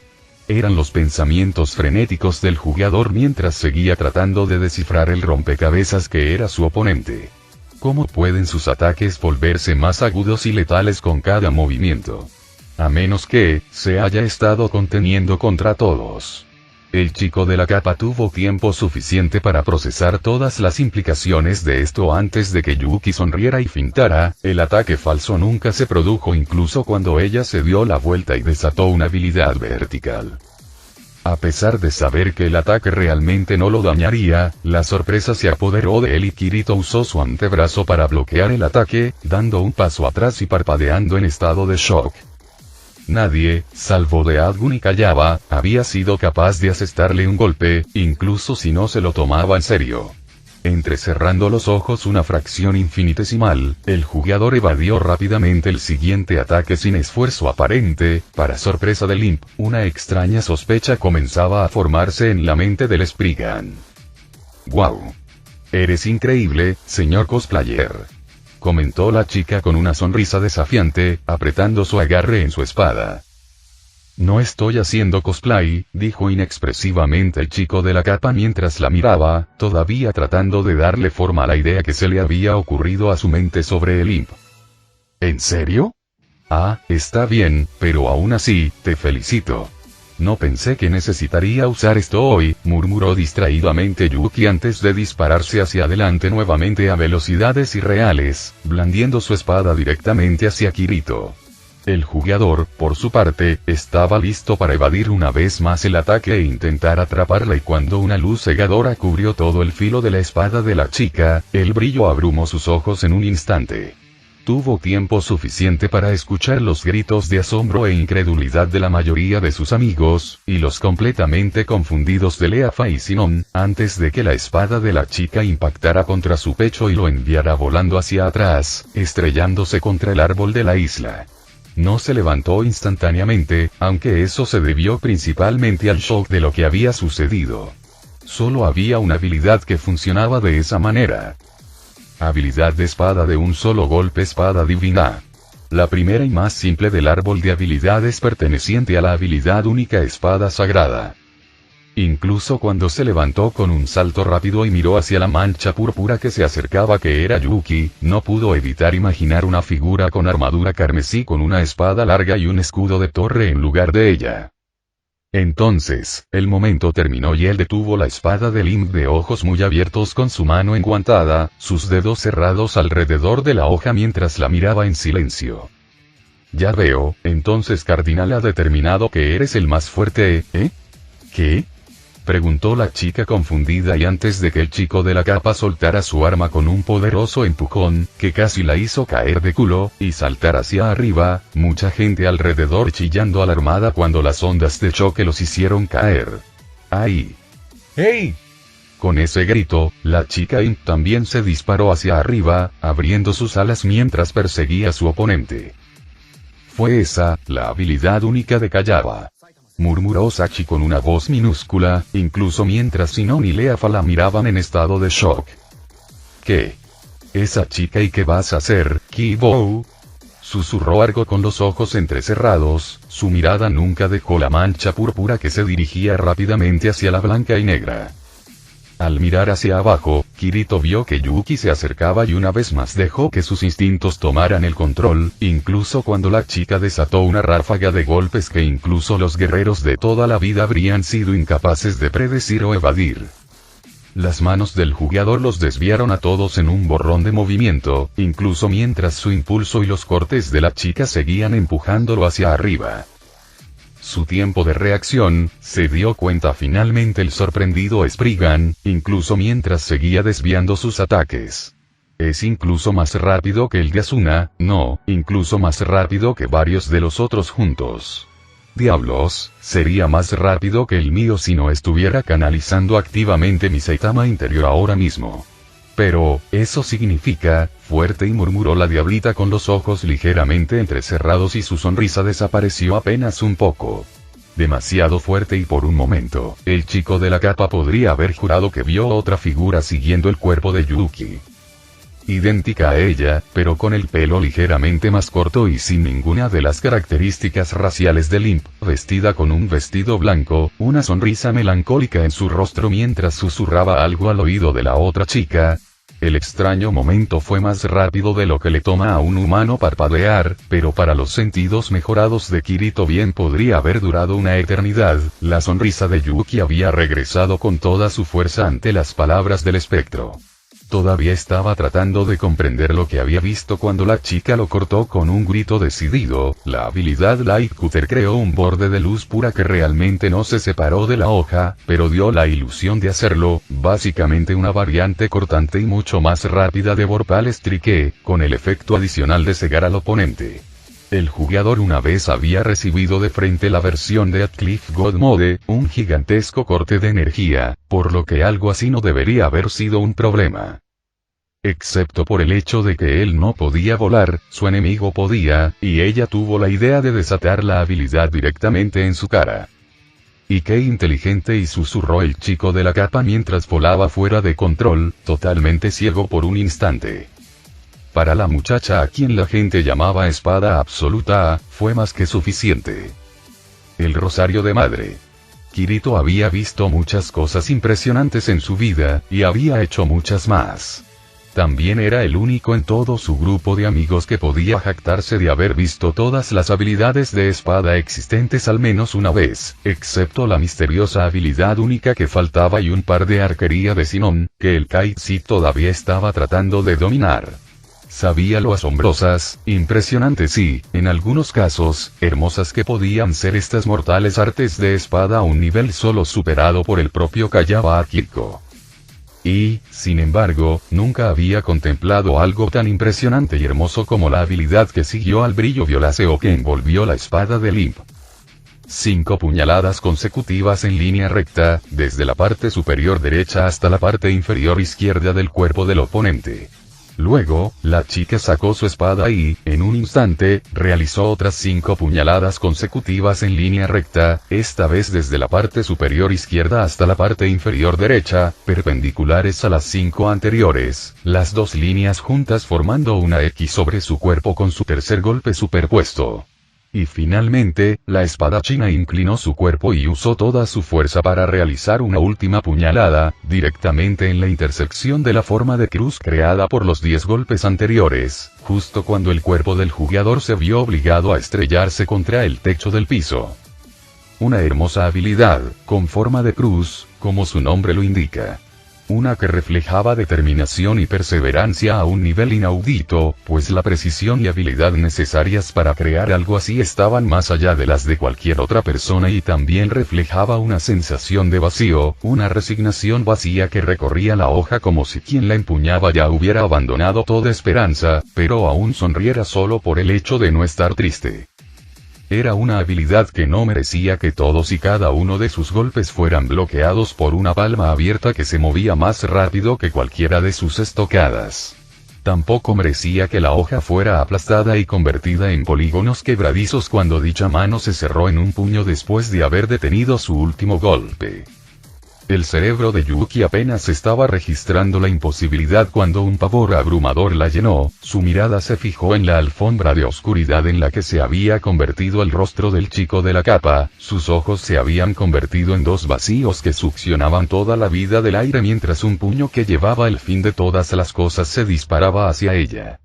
Eran los pensamientos frenéticos del jugador mientras seguía tratando de descifrar el rompecabezas que era su oponente. ¿Cómo pueden sus ataques volverse más agudos y letales con cada movimiento? A menos que, se haya estado conteniendo contra todos. El chico de la capa tuvo tiempo suficiente para procesar todas las implicaciones de esto antes de que Yuki sonriera y fintara. El ataque falso nunca se produjo incluso cuando ella se dio la vuelta y desató una habilidad vertical. A pesar de saber que el ataque realmente no lo dañaría, la sorpresa se apoderó de él y Kirito usó su antebrazo para bloquear el ataque, dando un paso atrás y parpadeando en estado de shock. Nadie, salvo Deadgun y Kayaba, había sido capaz de asestarle un golpe, incluso si no se lo tomaba en serio. Entrecerrando los ojos una fracción infinitesimal, el jugador evadió rápidamente el siguiente ataque sin esfuerzo aparente. Para sorpresa del Imp, una extraña sospecha comenzaba a formarse en la mente del Spriggan. «¡Guau! Eres increíble, señor cosplayer», comentó la chica con una sonrisa desafiante, apretando su agarre en su espada. «No estoy haciendo cosplay», dijo inexpresivamente el chico de la capa mientras la miraba, todavía tratando de darle forma a la idea que se le había ocurrido a su mente sobre el Imp. «¿En serio? Ah, está bien, pero aún así, te felicito. No pensé que necesitaría usar esto hoy», murmuró distraídamente Yuki antes de dispararse hacia adelante nuevamente a velocidades irreales, blandiendo su espada directamente hacia Kirito. El jugador, por su parte, estaba listo para evadir una vez más el ataque e intentar atraparla y cuando una luz cegadora cubrió todo el filo de la espada de la chica, el brillo abrumó sus ojos en un instante. Tuvo tiempo suficiente para escuchar los gritos de asombro e incredulidad de la mayoría de sus amigos, y los completamente confundidos de Leafa y Sinon, antes de que la espada de la chica impactara contra su pecho y lo enviara volando hacia atrás, estrellándose contra el árbol de la isla. No se levantó instantáneamente, aunque eso se debió principalmente al shock de lo que había sucedido. Solo había una habilidad que funcionaba de esa manera. Habilidad de espada de un solo golpe, espada divina. La primera y más simple del árbol de habilidades perteneciente a la habilidad única espada sagrada. Incluso cuando se levantó con un salto rápido y miró hacia la mancha púrpura que se acercaba que era Yuki, no pudo evitar imaginar una figura con armadura carmesí con una espada larga y un escudo de torre en lugar de ella. Entonces, el momento terminó y él detuvo la espada de Limp de ojos muy abiertos con su mano enguantada, sus dedos cerrados alrededor de la hoja mientras la miraba en silencio. Ya veo, entonces Cardinal ha determinado que eres el más fuerte, ¿eh? ¿Qué? Preguntó la chica confundida y antes de que el chico de la capa soltara su arma con un poderoso empujón, que casi la hizo caer de culo, y saltar hacia arriba, mucha gente alrededor chillando alarmada cuando las ondas de choque los hicieron caer. ¡Ay! ¡Hey! Con ese grito, la chica Imp también se disparó hacia arriba, abriendo sus alas mientras perseguía a su oponente. Fue esa, la habilidad única de Kayaba. Murmuró Sachi con una voz minúscula, incluso mientras Sinon y Leafa la miraban en estado de shock. ¿Qué? ¿Esa chica y qué vas a hacer, Kibou? Susurró algo con los ojos entrecerrados, su mirada nunca dejó la mancha púrpura que se dirigía rápidamente hacia la blanca y negra. Al mirar hacia abajo, Kirito vio que Yuki se acercaba y una vez más dejó que sus instintos tomaran el control, incluso cuando la chica desató una ráfaga de golpes que incluso los guerreros de toda la vida habrían sido incapaces de predecir o evadir. Las manos del jugador los desviaron a todos en un borrón de movimiento, incluso mientras su impulso y los cortes de la chica seguían empujándolo hacia arriba. Su tiempo de reacción, se dio cuenta finalmente el sorprendido Spriggan, incluso mientras seguía desviando sus ataques. Es incluso más rápido que el de Asuna, no, incluso más rápido que varios de los otros juntos. Diablos, sería más rápido que el mío si no estuviera canalizando activamente mi Saitama interior ahora mismo. Pero, eso significa, fuerte, y murmuró la diablita con los ojos ligeramente entrecerrados y su sonrisa desapareció apenas un poco. Demasiado fuerte y por un momento, el chico de la capa podría haber jurado que vio otra figura siguiendo el cuerpo de Yuki. Idéntica a ella, pero con el pelo ligeramente más corto y sin ninguna de las características raciales de Limp, vestida con un vestido blanco, una sonrisa melancólica en su rostro mientras susurraba algo al oído de la otra chica. El extraño momento fue más rápido de lo que le toma a un humano parpadear, pero para los sentidos mejorados de Kirito bien podría haber durado una eternidad. La sonrisa de Yuki había regresado con toda su fuerza ante las palabras del espectro. Todavía estaba tratando de comprender lo que había visto cuando la chica lo cortó con un grito decidido. La habilidad Light Cutter creó un borde de luz pura que realmente no se separó de la hoja, pero dio la ilusión de hacerlo, básicamente una variante cortante y mucho más rápida de Vorpal Strike, con el efecto adicional de cegar al oponente. El jugador una vez había recibido de frente la versión de Atcliffe God Mode, un gigantesco corte de energía, por lo que algo así no debería haber sido un problema. Excepto por el hecho de que él no podía volar, su enemigo podía, y ella tuvo la idea de desatar la habilidad directamente en su cara. Y qué inteligente, y susurró el chico de la capa mientras volaba fuera de control, totalmente ciego por un instante. Para la muchacha a quien la gente llamaba Espada Absoluta, fue más que suficiente. El Rosario de Madre. Kirito había visto muchas cosas impresionantes en su vida, y había hecho muchas más. También era el único en todo su grupo de amigos que podía jactarse de haber visto todas las habilidades de espada existentes al menos una vez, excepto la misteriosa habilidad única que faltaba y un par de arquería de Sinon, que el Kaitsi todavía estaba tratando de dominar. Sabía lo asombrosas, impresionantes y, en algunos casos, hermosas que podían ser estas mortales artes de espada a un nivel solo superado por el propio Kayaba Akiko. Y, sin embargo, nunca había contemplado algo tan impresionante y hermoso como la habilidad que siguió al brillo violáceo que envolvió la espada de Limp. 5 puñaladas consecutivas en línea recta, desde la parte superior derecha hasta la parte inferior izquierda del cuerpo del oponente. Luego, la chica sacó su espada y, en un instante, realizó otras 5 puñaladas consecutivas en línea recta, esta vez desde la parte superior izquierda hasta la parte inferior derecha, perpendiculares a las 5 anteriores, las 2 líneas juntas formando una X sobre su cuerpo con su tercer golpe superpuesto. Y finalmente, la espadachina inclinó su cuerpo y usó toda su fuerza para realizar una última puñalada, directamente en la intersección de la forma de cruz creada por los 10 golpes anteriores, justo cuando el cuerpo del jugador se vio obligado a estrellarse contra el techo del piso. Una hermosa habilidad, con forma de cruz, como su nombre lo indica. Una que reflejaba determinación y perseverancia a un nivel inaudito, pues la precisión y habilidad necesarias para crear algo así estaban más allá de las de cualquier otra persona y también reflejaba una sensación de vacío, una resignación vacía que recorría la hoja como si quien la empuñaba ya hubiera abandonado toda esperanza, pero aún sonriera solo por el hecho de no estar triste. Era una habilidad que no merecía que todos y cada uno de sus golpes fueran bloqueados por una palma abierta que se movía más rápido que cualquiera de sus estocadas. Tampoco merecía que la hoja fuera aplastada y convertida en polígonos quebradizos cuando dicha mano se cerró en un puño después de haber detenido su último golpe. El cerebro de Yuki apenas estaba registrando la imposibilidad cuando un pavor abrumador la llenó, su mirada se fijó en la alfombra de oscuridad en la que se había convertido el rostro del chico de la capa, sus ojos se habían convertido en dos vacíos que succionaban toda la vida del aire mientras un puño que llevaba el fin de todas las cosas se disparaba hacia ella.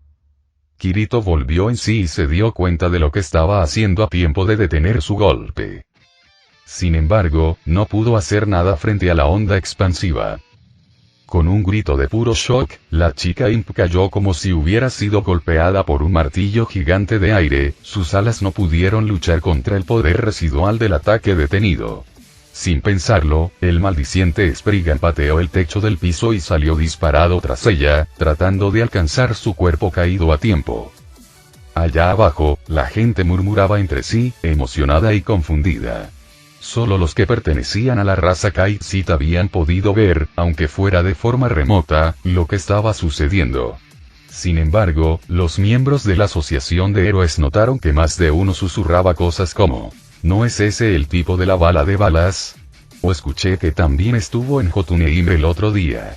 Kirito volvió en sí y se dio cuenta de lo que estaba haciendo a tiempo de detener su golpe. Sin embargo, no pudo hacer nada frente a la onda expansiva. Con un grito de puro shock, la chica Imp cayó como si hubiera sido golpeada por un martillo gigante de aire, sus alas no pudieron luchar contra el poder residual del ataque detenido. Sin pensarlo, el maldiciente Spriggan pateó el techo del piso y salió disparado tras ella, tratando de alcanzar su cuerpo caído a tiempo. Allá abajo, la gente murmuraba entre sí, emocionada y confundida. Solo los que pertenecían a la raza Kaitzit habían podido ver, aunque fuera de forma remota, lo que estaba sucediendo. Sin embargo, los miembros de la asociación de héroes notaron que más de uno susurraba cosas como, ¿no es ese el tipo de la bala de balas? O escuché que también estuvo en Jotunheim el otro día.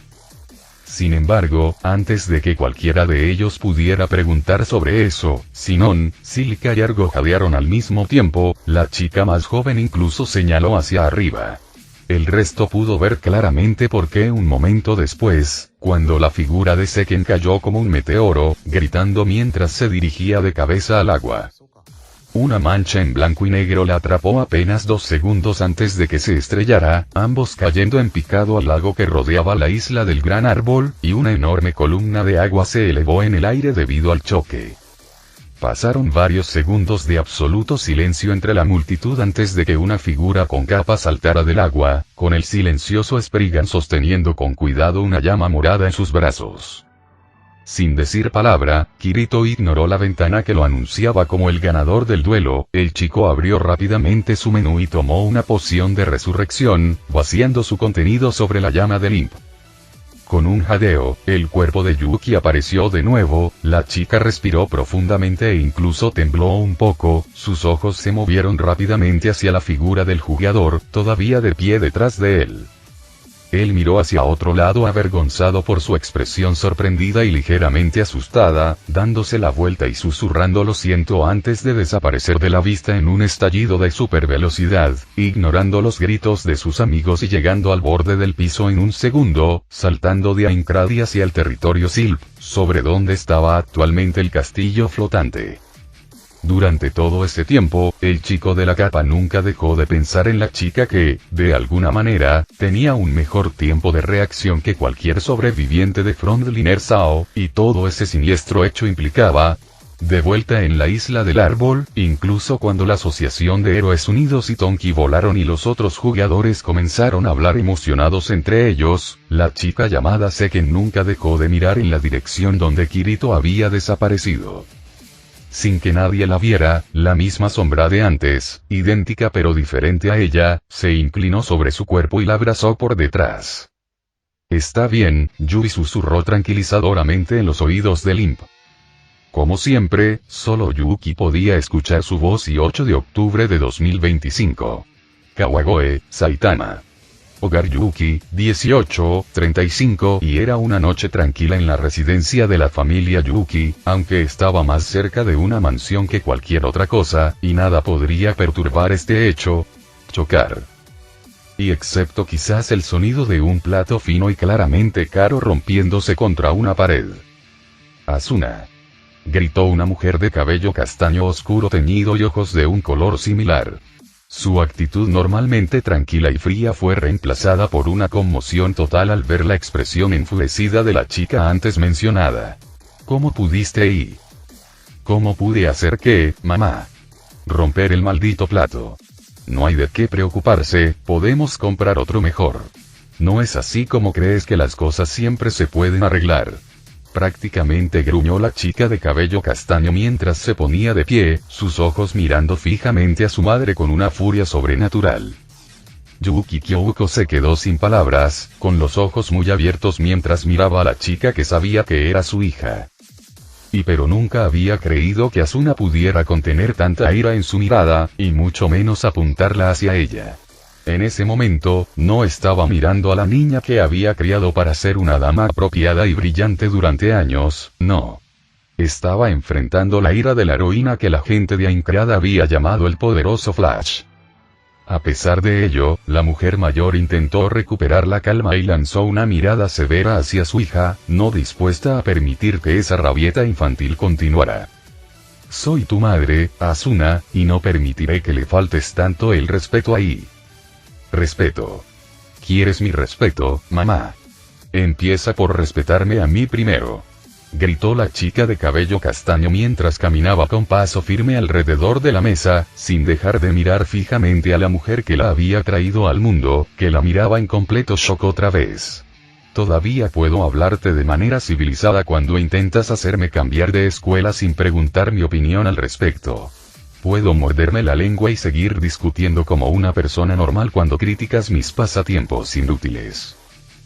Sin embargo, antes de que cualquiera de ellos pudiera preguntar sobre eso, Sinon, Silka y Argo jadearon al mismo tiempo, la chica más joven incluso señaló hacia arriba. El resto pudo ver claramente por qué un momento después, cuando la figura de Seken cayó como un meteoro, gritando mientras se dirigía de cabeza al agua. Una mancha en blanco y negro la atrapó apenas 2 segundos antes de que se estrellara, ambos cayendo en picado al lago que rodeaba la isla del gran árbol, y una enorme columna de agua se elevó en el aire debido al choque. Pasaron varios segundos de absoluto silencio entre la multitud antes de que una figura con capa saltara del agua, con el silencioso Spriggan sosteniendo con cuidado una llama morada en sus brazos. Sin decir palabra, Kirito ignoró la ventana que lo anunciaba como el ganador del duelo, el chico abrió rápidamente su menú y tomó una poción de resurrección, vaciando su contenido sobre la llama del Imp. Con un jadeo, el cuerpo de Yuki apareció de nuevo, la chica respiró profundamente e incluso tembló un poco, sus ojos se movieron rápidamente hacia la figura del jugador, todavía de pie detrás de él. Él miró hacia otro lado avergonzado por su expresión sorprendida y ligeramente asustada, dándose la vuelta y susurrando lo siento antes de desaparecer de la vista en un estallido de supervelocidad, ignorando los gritos de sus amigos y llegando al borde del piso en un segundo, saltando de Aincrad hacia el territorio Silp, sobre donde estaba actualmente el castillo flotante. Durante todo ese tiempo, el chico de la capa nunca dejó de pensar en la chica que, de alguna manera, tenía un mejor tiempo de reacción que cualquier sobreviviente de Frontliner Sao, y todo ese siniestro hecho implicaba, de vuelta en la isla del árbol, incluso cuando la Asociación de Héroes Unidos y Tonki volaron y los otros jugadores comenzaron a hablar emocionados entre ellos, la chica llamada Seken nunca dejó de mirar en la dirección donde Kirito había desaparecido. Sin que nadie la viera, la misma sombra de antes, idéntica pero diferente a ella, se inclinó sobre su cuerpo y la abrazó por detrás. Está bien, Yui susurró tranquilizadoramente en los oídos del Imp. Como siempre, solo Yuki podía escuchar su voz y 8 de octubre de 2025. Kawagoe, Saitama. Hogar Yuki, 18:35 y era una noche tranquila en la residencia de la familia Yuki, aunque estaba más cerca de una mansión que cualquier otra cosa, y nada podría perturbar este hecho. Chocar. Y excepto quizás el sonido de un plato fino y claramente caro rompiéndose contra una pared. Asuna. Gritó una mujer de cabello castaño oscuro teñido y ojos de un color similar. Su actitud normalmente tranquila y fría fue reemplazada por una conmoción total al ver la expresión enfurecida de la chica antes mencionada. ¿Cómo pudiste ir? ¿Cómo pude hacer qué, mamá? Romper el maldito plato. No hay de qué preocuparse, podemos comprar otro mejor. No es así como crees que las cosas siempre se pueden arreglar. Prácticamente gruñó la chica de cabello castaño mientras se ponía de pie, sus ojos mirando fijamente a su madre con una furia sobrenatural. Yuki Kyouko se quedó sin palabras, con los ojos muy abiertos mientras miraba a la chica que sabía que era su hija. Pero nunca había creído que Asuna pudiera contener tanta ira en su mirada, y mucho menos apuntarla hacia ella. En ese momento, no estaba mirando a la niña que había criado para ser una dama apropiada y brillante durante años, no. Estaba enfrentando la ira de la heroína que la gente de Aincrad había llamado el poderoso Flash. A pesar de ello, la mujer mayor intentó recuperar la calma y lanzó una mirada severa hacia su hija, no dispuesta a permitir que esa rabieta infantil continuara. Soy tu madre, Asuna, y no permitiré que le faltes tanto el respeto ahí. Respeto. ¿Quieres mi respeto, mamá? Empieza por respetarme a mí primero. Gritó la chica de cabello castaño mientras caminaba con paso firme alrededor de la mesa, sin dejar de mirar fijamente a la mujer que la había traído al mundo, que la miraba en completo shock otra vez. Todavía puedo hablarte de manera civilizada cuando intentas hacerme cambiar de escuela sin preguntar mi opinión al respecto. Puedo morderme la lengua y seguir discutiendo como una persona normal cuando criticas mis pasatiempos inútiles.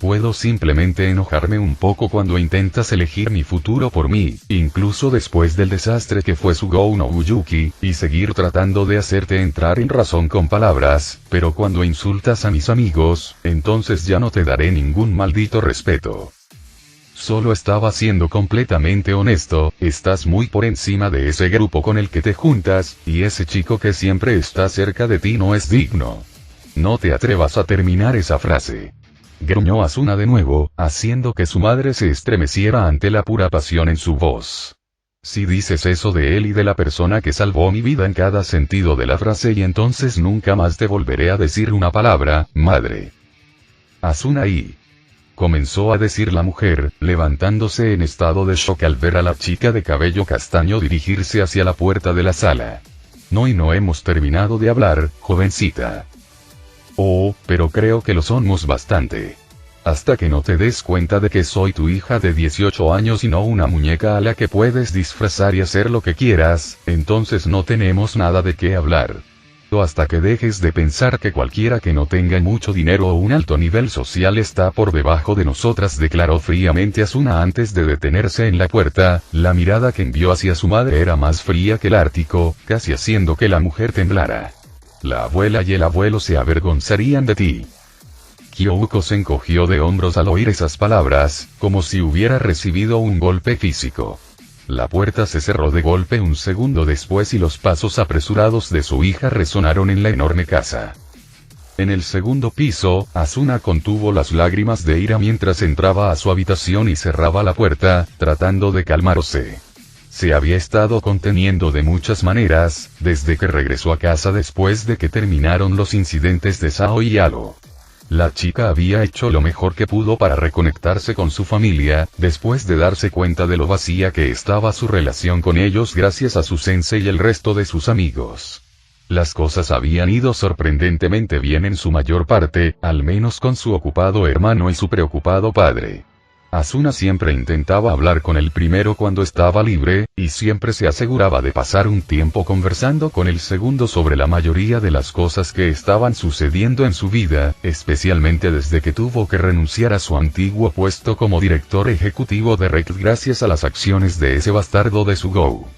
Puedo simplemente enojarme un poco cuando intentas elegir mi futuro por mí, incluso después del desastre que fue Sugou no Uyuki, y seguir tratando de hacerte entrar en razón con palabras, pero cuando insultas a mis amigos, entonces ya no te daré ningún maldito respeto. Solo estaba siendo completamente honesto, estás muy por encima de ese grupo con el que te juntas, y ese chico que siempre está cerca de ti no es digno. No te atrevas a terminar esa frase. Gruñó Asuna de nuevo, haciendo que su madre se estremeciera ante la pura pasión en su voz. Si dices eso de él y de la persona que salvó mi vida en cada sentido de la frase y entonces nunca más te volveré a decir una palabra, madre. Asuna comenzó a decir la mujer, levantándose en estado de shock al ver a la chica de cabello castaño dirigirse hacia la puerta de la sala. No hemos terminado de hablar, jovencita. Oh, pero creo que lo somos bastante. Hasta que no te des cuenta de que soy tu hija de 18 años y no una muñeca a la que puedes disfrazar y hacer lo que quieras, entonces no tenemos nada de qué hablar. O hasta que dejes de pensar que cualquiera que no tenga mucho dinero o un alto nivel social está por debajo de nosotras, declaró fríamente Asuna antes de detenerse en la puerta. La mirada que envió hacia su madre era más fría que el Ártico, casi haciendo que la mujer temblara. La abuela y el abuelo se avergonzarían de ti. Kyouko se encogió de hombros al oír esas palabras, como si hubiera recibido un golpe físico. La puerta se cerró de golpe un segundo después y los pasos apresurados de su hija resonaron en la enorme casa. En el segundo piso, Asuna contuvo las lágrimas de ira mientras entraba a su habitación y cerraba la puerta, tratando de calmarse. Se había estado conteniendo de muchas maneras, desde que regresó a casa después de que terminaron los incidentes de Sao y Halo. La chica había hecho lo mejor que pudo para reconectarse con su familia, después de darse cuenta de lo vacía que estaba su relación con ellos gracias a su sensei y el resto de sus amigos. Las cosas habían ido sorprendentemente bien en su mayor parte, al menos con su ocupado hermano y su preocupado padre. Asuna siempre intentaba hablar con el primero cuando estaba libre, y siempre se aseguraba de pasar un tiempo conversando con el segundo sobre la mayoría de las cosas que estaban sucediendo en su vida, especialmente desde que tuvo que renunciar a su antiguo puesto como director ejecutivo de REC gracias a las acciones de ese bastardo de Sugou.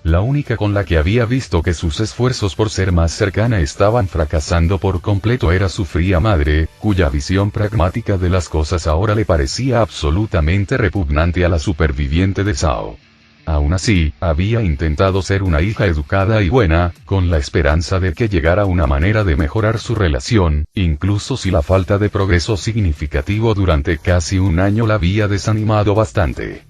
La única con la que había visto que sus esfuerzos por ser más cercana estaban fracasando por completo era su fría madre, cuya visión pragmática de las cosas ahora le parecía absolutamente repugnante a la superviviente de Sao. Aún así, había intentado ser una hija educada y buena, con la esperanza de que llegara una manera de mejorar su relación, incluso si la falta de progreso significativo durante casi un año la había desanimado bastante.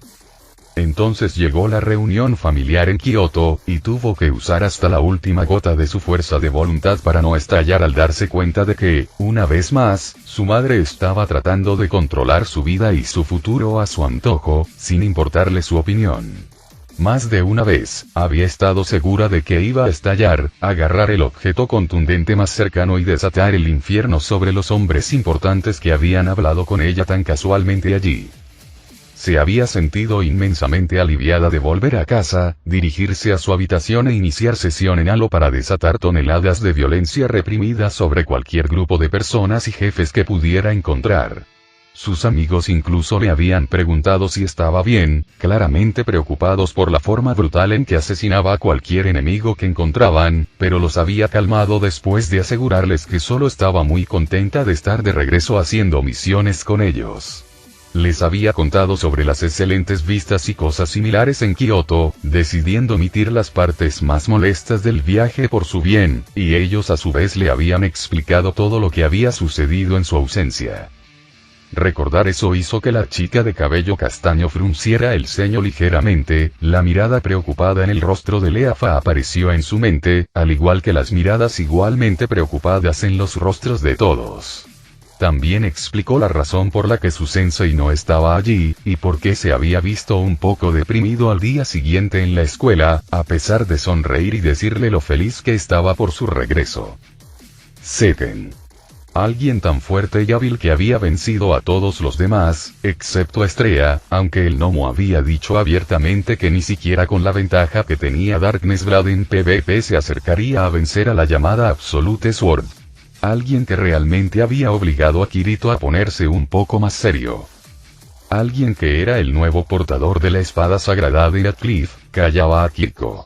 Entonces llegó la reunión familiar en Kioto, y tuvo que usar hasta la última gota de su fuerza de voluntad para no estallar al darse cuenta de que, una vez más, su madre estaba tratando de controlar su vida y su futuro a su antojo, sin importarle su opinión. Más de una vez, había estado segura de que iba a estallar, agarrar el objeto contundente más cercano y desatar el infierno sobre los hombres importantes que habían hablado con ella tan casualmente allí. Se había sentido inmensamente aliviada de volver a casa, dirigirse a su habitación e iniciar sesión en Halo para desatar toneladas de violencia reprimida sobre cualquier grupo de personas y jefes que pudiera encontrar. Sus amigos incluso le habían preguntado si estaba bien, claramente preocupados por la forma brutal en que asesinaba a cualquier enemigo que encontraban, pero los había calmado después de asegurarles que solo estaba muy contenta de estar de regreso haciendo misiones con ellos. Les había contado sobre las excelentes vistas y cosas similares en Kioto, decidiendo omitir las partes más molestas del viaje por su bien, y ellos a su vez le habían explicado todo lo que había sucedido en su ausencia. Recordar eso hizo que la chica de cabello castaño frunciera el ceño ligeramente, la mirada preocupada en el rostro de Leafa apareció en su mente, al igual que las miradas igualmente preocupadas en los rostros de todos. También explicó la razón por la que su sensei no estaba allí, y por qué se había visto un poco deprimido al día siguiente en la escuela, a pesar de sonreír y decirle lo feliz que estaba por su regreso. Seken. Alguien tan fuerte y hábil que había vencido a todos los demás, excepto a Estrella, aunque el gnomo había dicho abiertamente que ni siquiera con la ventaja que tenía Darkness Blade en PvP se acercaría a vencer a la llamada Absolute Sword. Alguien que realmente había obligado a Kirito a ponerse un poco más serio. Alguien que era el nuevo portador de la espada sagrada de Radcliffe, callaba a Kiriko.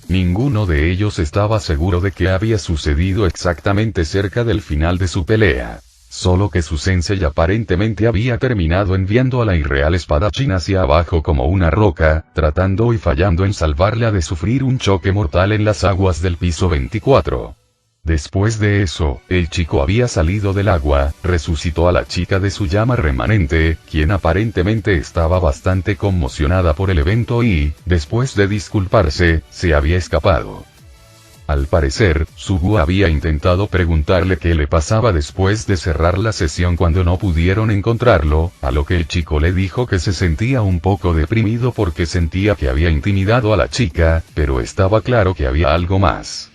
Ninguno de ellos estaba seguro de qué había sucedido exactamente cerca del final de su pelea. Solo que su sensei aparentemente había terminado enviando a la irreal espadachín hacia abajo como una roca, tratando y fallando en salvarla de sufrir un choque mortal en las aguas del piso 24. Después de eso, el chico había salido del agua, resucitó a la chica de su llama remanente, quien aparentemente estaba bastante conmocionada por el evento y, después de disculparse, se había escapado. Al parecer, Sugu había intentado preguntarle qué le pasaba después de cerrar la sesión cuando no pudieron encontrarlo, a lo que el chico le dijo que se sentía un poco deprimido porque sentía que había intimidado a la chica, pero estaba claro que había algo más.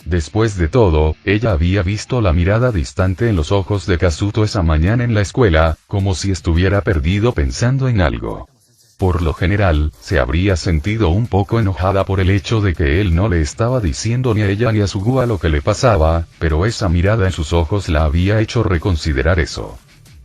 Después de todo, ella había visto la mirada distante en los ojos de Kazuto esa mañana en la escuela, como si estuviera perdido pensando en algo. Por lo general, se habría sentido un poco enojada por el hecho de que él no le estaba diciendo ni a ella ni a Sugu lo que le pasaba, pero esa mirada en sus ojos la había hecho reconsiderar eso.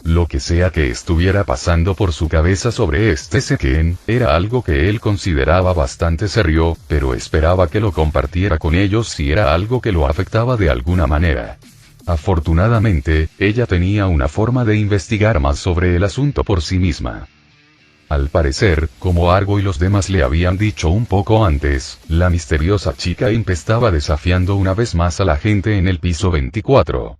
Lo que sea que estuviera pasando por su cabeza sobre este Seken, era algo que él consideraba bastante serio, pero esperaba que lo compartiera con ellos si era algo que lo afectaba de alguna manera. Afortunadamente, ella tenía una forma de investigar más sobre el asunto por sí misma. Al parecer, como Argo y los demás le habían dicho un poco antes, la misteriosa chica Imp estaba desafiando una vez más a la gente en el piso 24.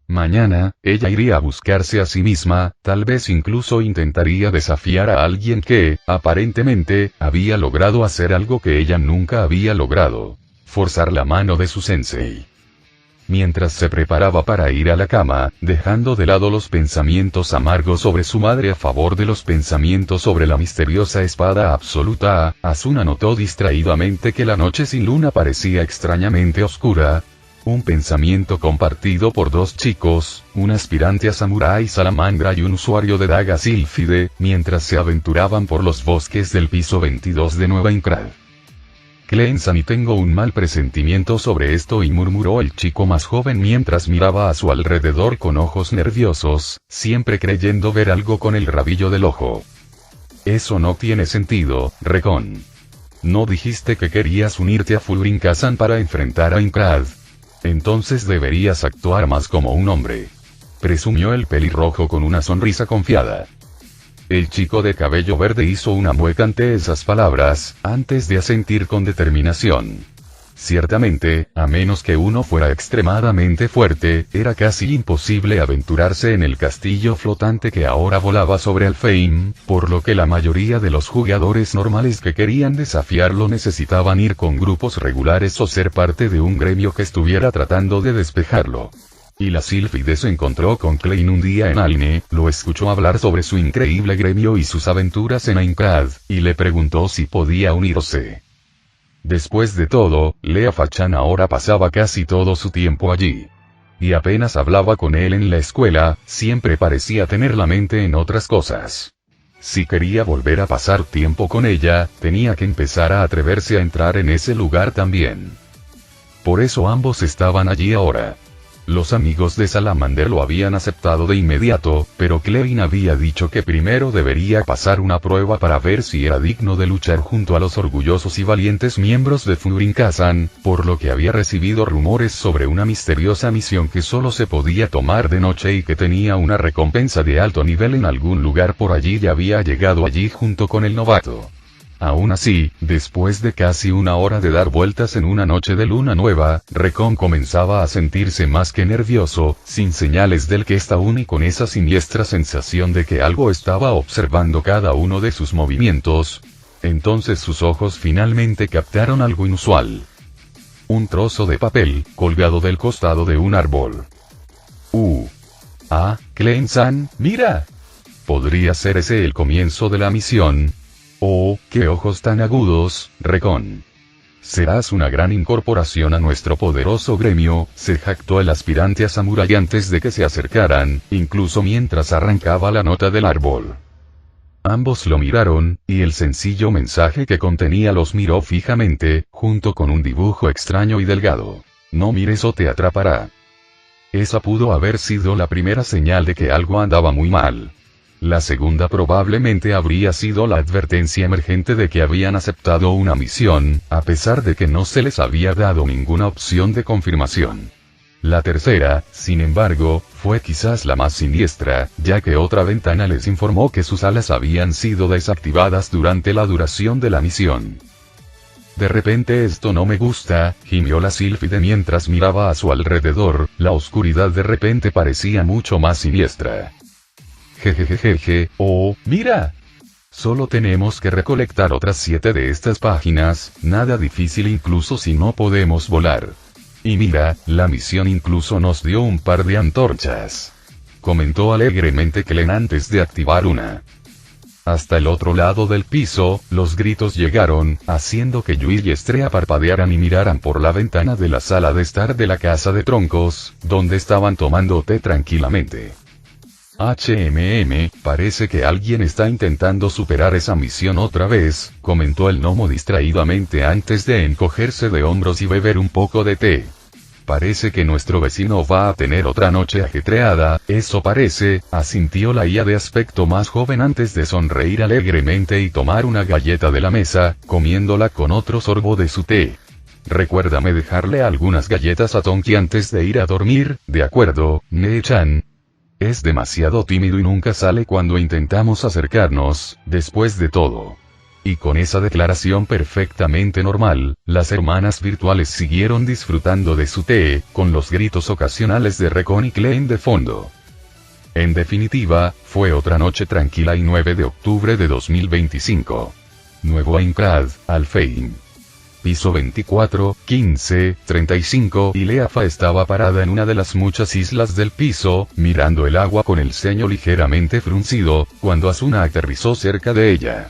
Mañana, ella iría a buscarse a sí misma, tal vez incluso intentaría desafiar a alguien que, aparentemente, había logrado hacer algo que ella nunca había logrado: forzar la mano de su sensei. Mientras se preparaba para ir a la cama, dejando de lado los pensamientos amargos sobre su madre a favor de los pensamientos sobre la misteriosa espada absoluta, Asuna notó distraídamente que la noche sin luna parecía extrañamente oscura. Un pensamiento compartido por dos chicos, un aspirante a samurái salamandra y un usuario de daga sílfide, mientras se aventuraban por los bosques del piso 22 de Nueva Incrad. Cleansan y tengo un mal presentimiento sobre esto, y murmuró el chico más joven mientras miraba a su alrededor con ojos nerviosos, siempre creyendo ver algo con el rabillo del ojo. Eso no tiene sentido, Recon. ¿No dijiste que querías unirte a Fullbrinkasan para enfrentar a Incrad? Entonces deberías actuar más como un hombre. Presumió el pelirrojo con una sonrisa confiada. El chico de cabello verde hizo una mueca ante esas palabras, antes de asentir con determinación. Ciertamente, a menos que uno fuera extremadamente fuerte, era casi imposible aventurarse en el castillo flotante que ahora volaba sobre Alfheim, por lo que la mayoría de los jugadores normales que querían desafiarlo necesitaban ir con grupos regulares o ser parte de un gremio que estuviera tratando de despejarlo. Y la sílfide se encontró con Klein un día en Aline, lo escuchó hablar sobre su increíble gremio y sus aventuras en Aincrad, y le preguntó si podía unirse. Después de todo, Lea Fachan ahora pasaba casi todo su tiempo allí. Y apenas hablaba con él en la escuela, siempre parecía tener la mente en otras cosas. Si quería volver a pasar tiempo con ella, tenía que empezar a atreverse a entrar en ese lugar también. Por eso ambos estaban allí ahora. Los amigos de Salamander lo habían aceptado de inmediato, pero Klein había dicho que primero debería pasar una prueba para ver si era digno de luchar junto a los orgullosos y valientes miembros de Furin-Kazan, por lo que había recibido rumores sobre una misteriosa misión que solo se podía tomar de noche y que tenía una recompensa de alto nivel en algún lugar por allí y había llegado allí junto con el novato. Aún así, después de casi una hora de dar vueltas en una noche de luna nueva, Recon comenzaba a sentirse más que nervioso, sin señales del que está aún y con esa siniestra sensación de que algo estaba observando cada uno de sus movimientos. Entonces sus ojos finalmente captaron algo inusual. Un trozo de papel, colgado del costado de un árbol. Klein-san, mira. ¿Podría ser ese el comienzo de la misión? Oh, qué ojos tan agudos, Recon. Serás una gran incorporación a nuestro poderoso gremio, se jactó el aspirante a samurái antes de que se acercaran, incluso mientras arrancaba la nota del árbol. Ambos lo miraron, y el sencillo mensaje que contenía los miró fijamente, junto con un dibujo extraño y delgado. No mires o te atrapará. Esa pudo haber sido la primera señal de que algo andaba muy mal. La segunda probablemente habría sido la advertencia emergente de que habían aceptado una misión, a pesar de que no se les había dado ninguna opción de confirmación. La tercera, sin embargo, fue quizás la más siniestra, ya que otra ventana les informó que sus alas habían sido desactivadas durante la duración de la misión. De repente esto no me gusta, gimió la sílfide mientras miraba a su alrededor, la oscuridad de repente parecía mucho más siniestra. Jejejeje, oh, mira. Solo tenemos que recolectar otras 7 de estas páginas, nada difícil incluso si no podemos volar. Y mira, la misión incluso nos dio un par de antorchas. Comentó alegremente Klein antes de activar una. Hasta el otro lado del piso, los gritos llegaron, haciendo que Yui y Estrella parpadearan y miraran por la ventana de la sala de estar de la casa de troncos, donde estaban tomando té tranquilamente. Parece que alguien está intentando superar esa misión otra vez, comentó el gnomo distraídamente antes de encogerse de hombros y beber un poco de té. Parece que nuestro vecino va a tener otra noche ajetreada, eso parece, asintió la IA de aspecto más joven antes de sonreír alegremente y tomar una galleta de la mesa, comiéndola con otro sorbo de su té. Recuérdame dejarle algunas galletas a Tonki antes de ir a dormir, ¿de acuerdo, Nee-chan? Es demasiado tímido y nunca sale cuando intentamos acercarnos, después de todo. Y con esa declaración perfectamente normal, las hermanas virtuales siguieron disfrutando de su té, con los gritos ocasionales de Recon y Klein de fondo. En definitiva, fue otra noche tranquila y 9 de octubre de 2025. Nuevo Aincrad, Alfheim. Piso 24, 15, 35 y Leafa estaba parada en una de las muchas islas del piso, mirando el agua con el ceño ligeramente fruncido, cuando Asuna aterrizó cerca de ella.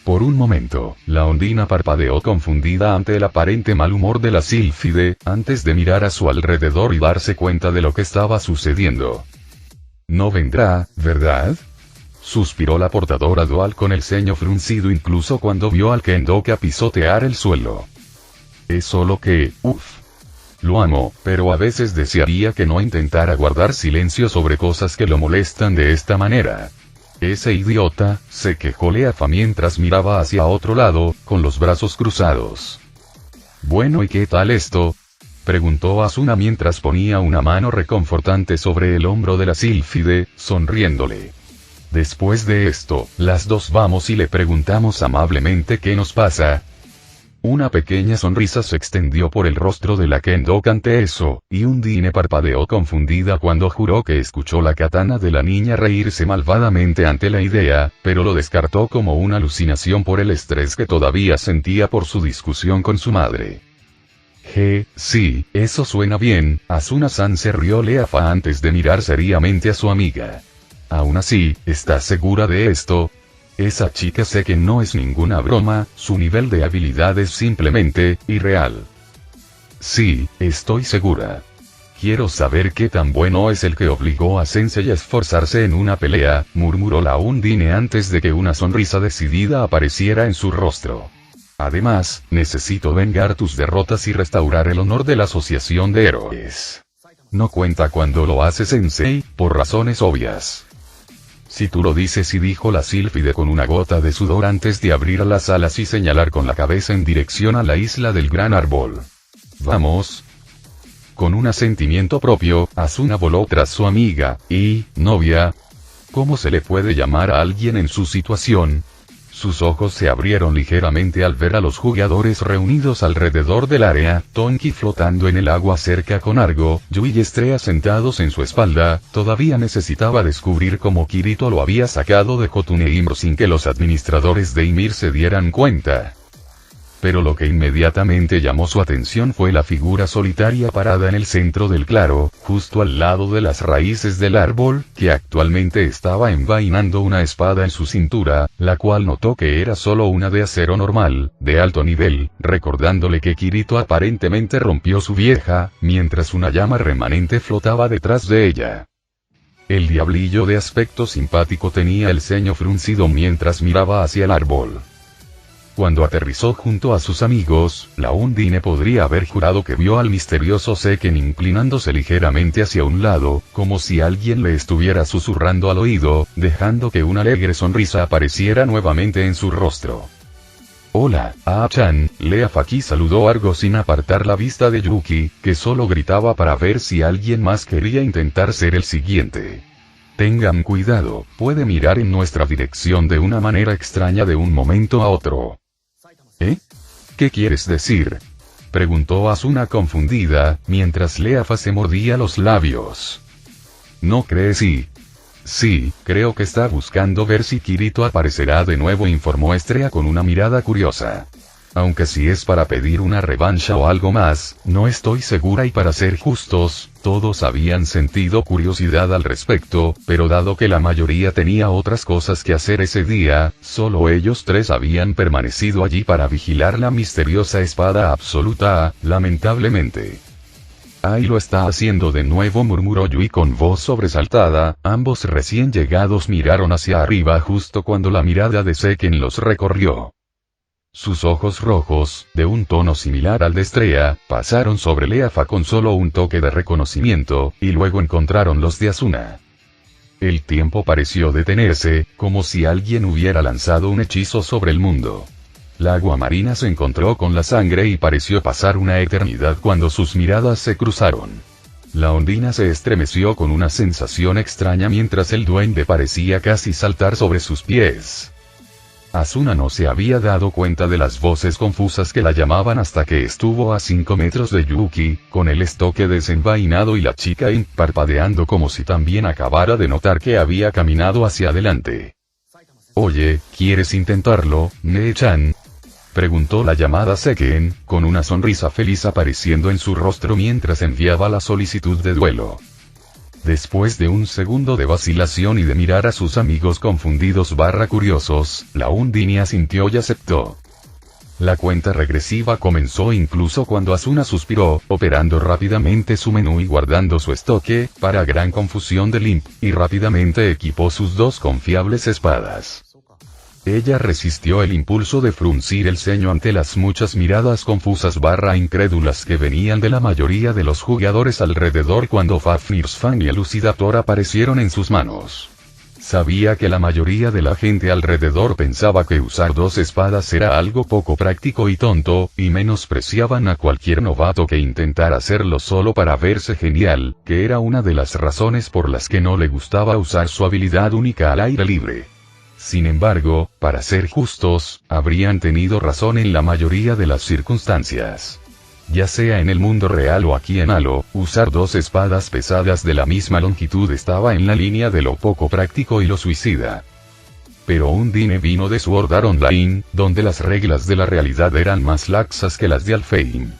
Por un momento, la ondina parpadeó confundida ante el aparente mal humor de la sílfide, antes de mirar a su alrededor y darse cuenta de lo que estaba sucediendo. No vendrá, ¿verdad? Suspiró la portadora dual con el ceño fruncido incluso cuando vio al Kendoka pisotear el suelo. Es solo que, lo amo, pero a veces desearía que no intentara guardar silencio sobre cosas que lo molestan de esta manera. Ese idiota, se quejó Leafa mientras miraba hacia otro lado, con los brazos cruzados. Bueno, ¿y qué tal esto? Preguntó Asuna mientras ponía una mano reconfortante sobre el hombro de la sílfide, sonriéndole. Después de esto, las dos vamos y le preguntamos amablemente qué nos pasa. Una pequeña sonrisa se extendió por el rostro de la Kendo ante eso, y Undine parpadeó confundida cuando juró que escuchó la katana de la niña reírse malvadamente ante la idea, pero lo descartó como una alucinación por el estrés que todavía sentía por su discusión con su madre. Sí, eso suena bien, Asuna-san, se rió Leafa antes de mirar seriamente a su amiga. Aún así, ¿estás segura de esto? Esa chica sé que no es ninguna broma, su nivel de habilidad es simplemente irreal. Sí, estoy segura. Quiero saber qué tan bueno es el que obligó a Sensei a esforzarse en una pelea, murmuró la Undine antes de que una sonrisa decidida apareciera en su rostro. Además, necesito vengar tus derrotas y restaurar el honor de la Asociación de Héroes. No cuenta cuando lo hace Sensei, por razones obvias. Si tú lo dices, y dijo la sílfide con una gota de sudor antes de abrir las alas y señalar con la cabeza en dirección a la isla del gran árbol. Vamos. Con un asentimiento propio, Asuna voló tras su amiga, y, novia. ¿Cómo se le puede llamar a alguien en su situación? Sus ojos se abrieron ligeramente al ver a los jugadores reunidos alrededor del área, Tonki flotando en el agua cerca con Argo, Yui y Estrella sentados en su espalda. Todavía necesitaba descubrir cómo Kirito lo había sacado de Kotune sin que los administradores de Ymir se dieran cuenta. Pero lo que inmediatamente llamó su atención fue la figura solitaria parada en el centro del claro, justo al lado de las raíces del árbol, que actualmente estaba envainando una espada en su cintura, la cual notó que era solo una de acero normal, de alto nivel, recordándole que Kirito aparentemente rompió su vieja, mientras una llama remanente flotaba detrás de ella. El diablillo de aspecto simpático tenía el ceño fruncido mientras miraba hacia el árbol. Cuando aterrizó junto a sus amigos, la Undine podría haber jurado que vio al misterioso Seken inclinándose ligeramente hacia un lado, como si alguien le estuviera susurrando al oído, dejando que una alegre sonrisa apareciera nuevamente en su rostro. Hola, A-chan, Leafaki saludó Argo sin apartar la vista de Yuki, que solo gritaba para ver si alguien más quería intentar ser el siguiente. Tengan cuidado, puede mirar en nuestra dirección de una manera extraña de un momento a otro. ¿Eh? ¿Qué quieres decir? Preguntó Asuna confundida, mientras Leafa se mordía los labios. ¿No crees? Sí, creo que está buscando ver si Kirito aparecerá de nuevo, informó Estrella con una mirada curiosa. Aunque si es para pedir una revancha o algo más, no estoy segura, y para ser justos, todos habían sentido curiosidad al respecto, pero dado que la mayoría tenía otras cosas que hacer ese día, solo ellos tres habían permanecido allí para vigilar la misteriosa espada absoluta, lamentablemente. Ahí lo está haciendo de nuevo, murmuró Yui con voz sobresaltada. Ambos recién llegados miraron hacia arriba justo cuando la mirada de Seken los recorrió. Sus ojos rojos, de un tono similar al de Estrella, pasaron sobre Leafa con solo un toque de reconocimiento, y luego encontraron los de Asuna. El tiempo pareció detenerse, como si alguien hubiera lanzado un hechizo sobre el mundo. La agua marina se encontró con la sangre y pareció pasar una eternidad cuando sus miradas se cruzaron. La ondina se estremeció con una sensación extraña mientras el duende parecía casi saltar sobre sus pies. Asuna no se había dado cuenta de las voces confusas que la llamaban hasta que estuvo a 5 metros de Yuki, con el estoque desenvainado y la chica parpadeando como si también acabara de notar que había caminado hacia adelante. Oye, ¿quieres intentarlo, Nee-chan? Preguntó la llamada Seken, con una sonrisa feliz apareciendo en su rostro mientras enviaba la solicitud de duelo. Después de un segundo de vacilación y de mirar a sus amigos confundidos curiosos, la Undine asintió y aceptó. La cuenta regresiva comenzó incluso cuando Asuna suspiró, operando rápidamente su menú y guardando su estoque, para gran confusión de Limp, y rápidamente equipó sus dos confiables espadas. Ella resistió el impulso de fruncir el ceño ante las muchas miradas confusas incrédulas que venían de la mayoría de los jugadores alrededor cuando Fafnir-Sfang y Elucidator aparecieron en sus manos. Sabía que la mayoría de la gente alrededor pensaba que usar dos espadas era algo poco práctico y tonto, y menospreciaban a cualquier novato que intentara hacerlo solo para verse genial, que era una de las razones por las que no le gustaba usar su habilidad única al aire libre. Sin embargo, para ser justos, habrían tenido razón en la mayoría de las circunstancias. Ya sea en el mundo real o aquí en Halo, usar dos espadas pesadas de la misma longitud estaba en la línea de lo poco práctico y lo suicida. Pero Undine vino de Sword Art Online, donde las reglas de la realidad eran más laxas que las de Alfheim.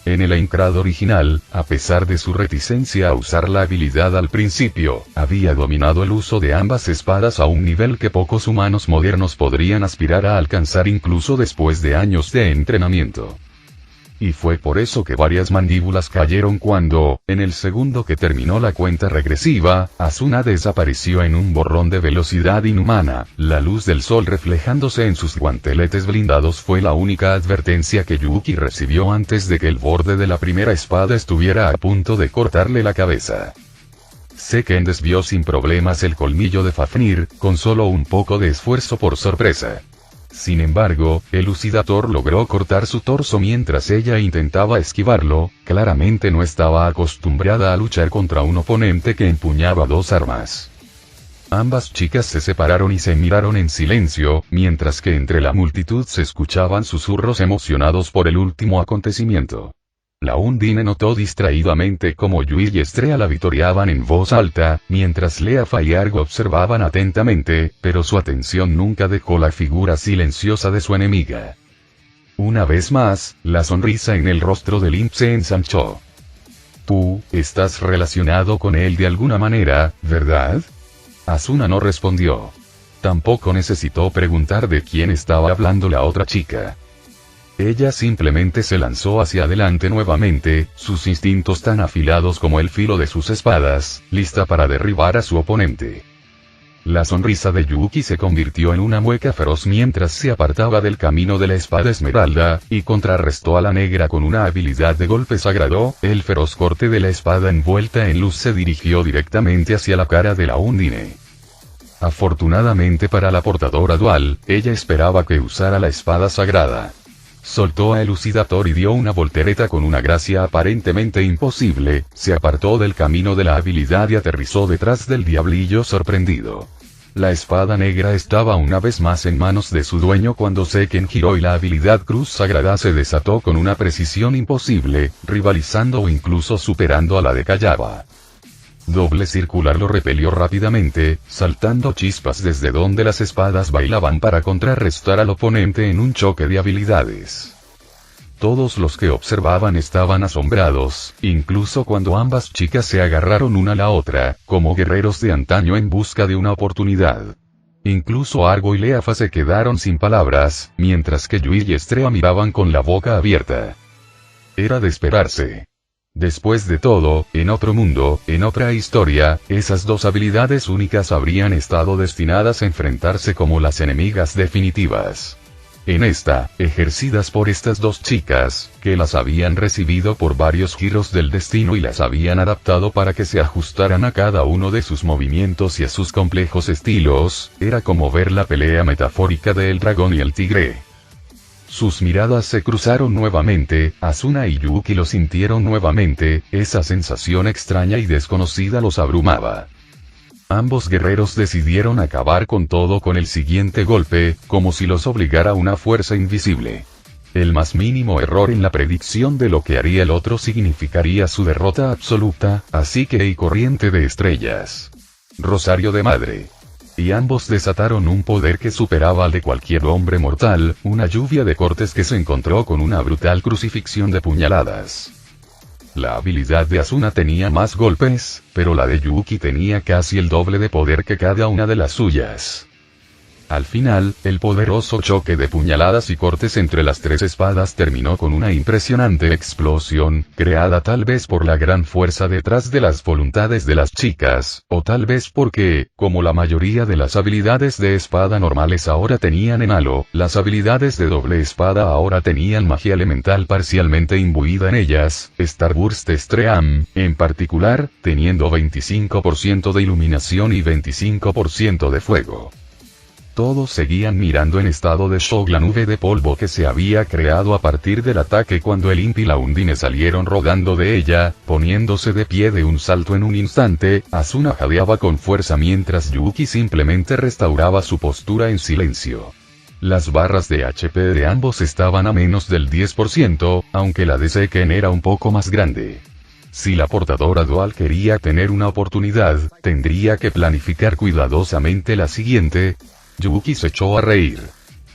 En el Aincrad original, a pesar de su reticencia a usar la habilidad al principio, había dominado el uso de ambas espadas a un nivel que pocos humanos modernos podrían aspirar a alcanzar incluso después de años de entrenamiento. Y fue por eso que varias mandíbulas cayeron cuando, en el segundo que terminó la cuenta regresiva, Asuna desapareció en un borrón de velocidad inhumana. La luz del sol reflejándose en sus guanteletes blindados fue la única advertencia que Yuki recibió antes de que el borde de la primera espada estuviera a punto de cortarle la cabeza. Seken desvió sin problemas el colmillo de Fafnir, con solo un poco de esfuerzo por sorpresa. Sin embargo, Elucidator logró cortar su torso mientras ella intentaba esquivarlo. Claramente no estaba acostumbrada a luchar contra un oponente que empuñaba dos armas. Ambas chicas se separaron y se miraron en silencio, mientras que entre la multitud se escuchaban susurros emocionados por el último acontecimiento. La Undine notó distraídamente cómo Yui y Estrella la vitoreaban en voz alta, mientras Leafa y Argo observaban atentamente, pero su atención nunca dejó la figura silenciosa de su enemiga. Una vez más, la sonrisa en el rostro de Limp se ensanchó. Tú, estás relacionado con él de alguna manera, ¿verdad? Asuna no respondió. Tampoco necesitó preguntar de quién estaba hablando la otra chica. Ella simplemente se lanzó hacia adelante nuevamente, sus instintos tan afilados como el filo de sus espadas, lista para derribar a su oponente. La sonrisa de Yuki se convirtió en una mueca feroz mientras se apartaba del camino de la espada esmeralda, y contrarrestó a la negra con una habilidad de golpe sagrado. El feroz corte de la espada envuelta en luz se dirigió directamente hacia la cara de la Undine. Afortunadamente para la portadora dual, ella esperaba que usara la espada sagrada. Soltó a Elucidator y dio una voltereta con una gracia aparentemente imposible, se apartó del camino de la habilidad y aterrizó detrás del diablillo sorprendido. La espada negra estaba una vez más en manos de su dueño cuando Seken giró y la habilidad cruz sagrada se desató con una precisión imposible, rivalizando o incluso superando a la de Kayaba. Doble circular lo repelió rápidamente, saltando chispas desde donde las espadas bailaban para contrarrestar al oponente en un choque de habilidades. Todos los que observaban estaban asombrados, incluso cuando ambas chicas se agarraron una a la otra, como guerreros de antaño en busca de una oportunidad. Incluso Argo y Leafa se quedaron sin palabras, mientras que Yui y Estrella miraban con la boca abierta. Era de esperarse. Después de todo, en otro mundo, en otra historia, esas dos habilidades únicas habrían estado destinadas a enfrentarse como las enemigas definitivas. En esta, ejercidas por estas dos chicas, que las habían recibido por varios giros del destino y las habían adaptado para que se ajustaran a cada uno de sus movimientos y a sus complejos estilos, era como ver la pelea metafórica del dragón y el tigre. Sus miradas se cruzaron nuevamente, Asuna y Yuki lo sintieron nuevamente, esa sensación extraña y desconocida los abrumaba. Ambos guerreros decidieron acabar con todo con el siguiente golpe, como si los obligara una fuerza invisible. El más mínimo error en la predicción de lo que haría el otro significaría su derrota absoluta, así que y corriente de estrellas. Rosario de madre. Y ambos desataron un poder que superaba al de cualquier hombre mortal, una lluvia de cortes que se encontró con una brutal crucifixión de puñaladas. La habilidad de Asuna tenía más golpes, pero la de Yuki tenía casi el doble de poder que cada una de las suyas. Al final, el poderoso choque de puñaladas y cortes entre las tres espadas terminó con una impresionante explosión, creada tal vez por la gran fuerza detrás de las voluntades de las chicas, o tal vez porque, como la mayoría de las habilidades de espada normales ahora tenían en Halo, las habilidades de doble espada ahora tenían magia elemental parcialmente imbuida en ellas, Starburst Stream, en particular, teniendo 25% de iluminación y 25% de fuego. Todos seguían mirando en estado de shock la nube de polvo que se había creado a partir del ataque cuando el Imp y la Undine salieron rodando de ella, poniéndose de pie de un salto en un instante. Asuna jadeaba con fuerza mientras Yuki simplemente restauraba su postura en silencio. Las barras de HP de ambos estaban a menos del 10%, aunque la de Seken era un poco más grande. Si la portadora dual quería tener una oportunidad, tendría que planificar cuidadosamente la siguiente. Yuki se echó a reír.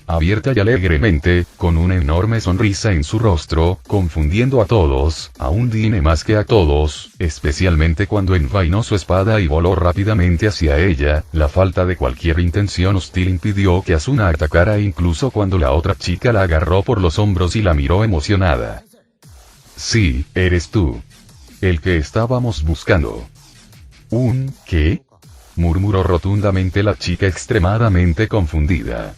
Abierta y alegremente, con una enorme sonrisa en su rostro, confundiendo a todos, a Undine más que a todos, especialmente cuando envainó su espada y voló rápidamente hacia ella. La falta de cualquier intención hostil impidió que Asuna atacara incluso cuando la otra chica la agarró por los hombros y la miró emocionada. Sí, eres tú. El que estábamos buscando. ¿Un qué? Murmuró rotundamente la chica extremadamente confundida.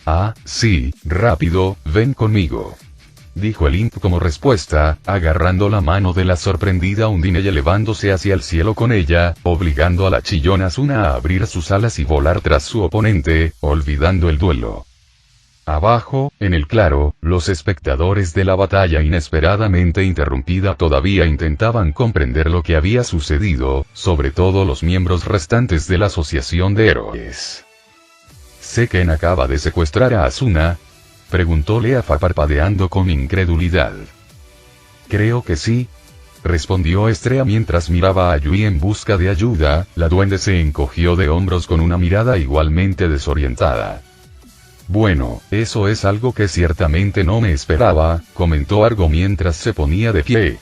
Ah, sí, rápido, ven conmigo. Dijo el Imp como respuesta, agarrando la mano de la sorprendida Undine y elevándose hacia el cielo con ella, obligando a la chillona Asuna a abrir sus alas y volar tras su oponente, olvidando el duelo. Abajo, en el claro, los espectadores de la batalla inesperadamente interrumpida todavía intentaban comprender lo que había sucedido, sobre todo los miembros restantes de la Asociación de Héroes. ¿Seken acaba de secuestrar a Asuna? Preguntó Leafa parpadeando con incredulidad. Creo que sí, respondió Estrella mientras miraba a Yui en busca de ayuda. La duende se encogió de hombros con una mirada igualmente desorientada. Bueno, eso es algo que ciertamente no me esperaba, comentó Argo mientras se ponía de pie.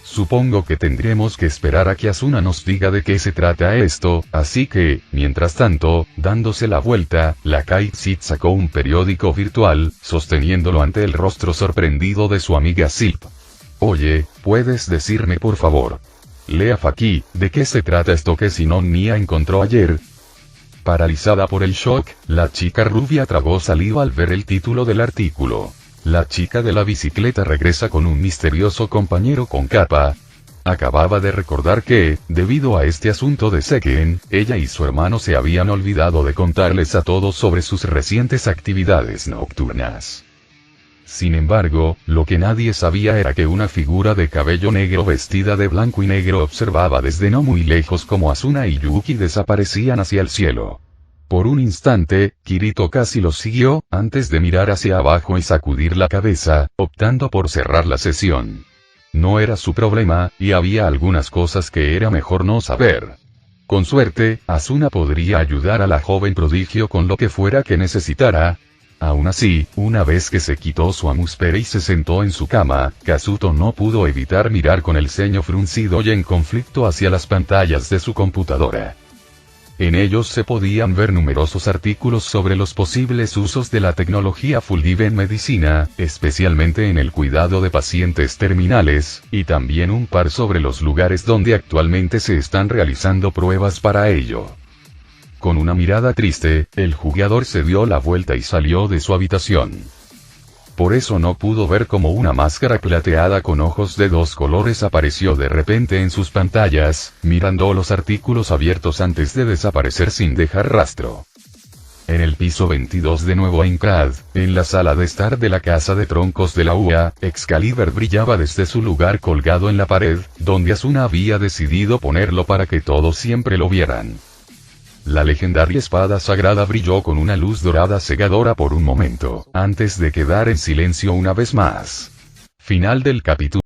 Supongo que tendremos que esperar a que Asuna nos diga de qué se trata esto, así que, mientras tanto, dándose la vuelta, la Kite sacó un periódico virtual, sosteniéndolo ante el rostro sorprendido de su amiga Silp. Oye, ¿puedes decirme por favor? Leaf aquí, ¿de qué se trata esto que Sinon Nia encontró ayer? Paralizada por el shock, la chica rubia tragó saliva al ver el título del artículo. La chica de la bicicleta regresa con un misterioso compañero con capa. Acababa de recordar que, debido a este asunto de Seken, ella y su hermano se habían olvidado de contarles a todos sobre sus recientes actividades nocturnas. Sin embargo, lo que nadie sabía era que una figura de cabello negro vestida de blanco y negro observaba desde no muy lejos cómo Asuna y Yuki desaparecían hacia el cielo. Por un instante, Kirito casi los siguió, antes de mirar hacia abajo y sacudir la cabeza, optando por cerrar la sesión. No era su problema, y había algunas cosas que era mejor no saber. Con suerte, Asuna podría ayudar a la joven prodigio con lo que fuera que necesitara. Aún así, una vez que se quitó su amuspera y se sentó en su cama, Kazuto no pudo evitar mirar con el ceño fruncido y en conflicto hacia las pantallas de su computadora. En ellos se podían ver numerosos artículos sobre los posibles usos de la tecnología Fulgive en medicina, especialmente en el cuidado de pacientes terminales, y también un par sobre los lugares donde actualmente se están realizando pruebas para ello. Con una mirada triste, el jugador se dio la vuelta y salió de su habitación. Por eso no pudo ver cómo una máscara plateada con ojos de dos colores apareció de repente en sus pantallas, mirando los artículos abiertos antes de desaparecer sin dejar rastro. En el piso 22 de Nuevo Aincrad, en la sala de estar de la Casa de Troncos de la UA, Excalibur brillaba desde su lugar colgado en la pared, donde Asuna había decidido ponerlo para que todos siempre lo vieran. La legendaria espada sagrada brilló con una luz dorada cegadora por un momento, antes de quedar en silencio una vez más. Final del capítulo.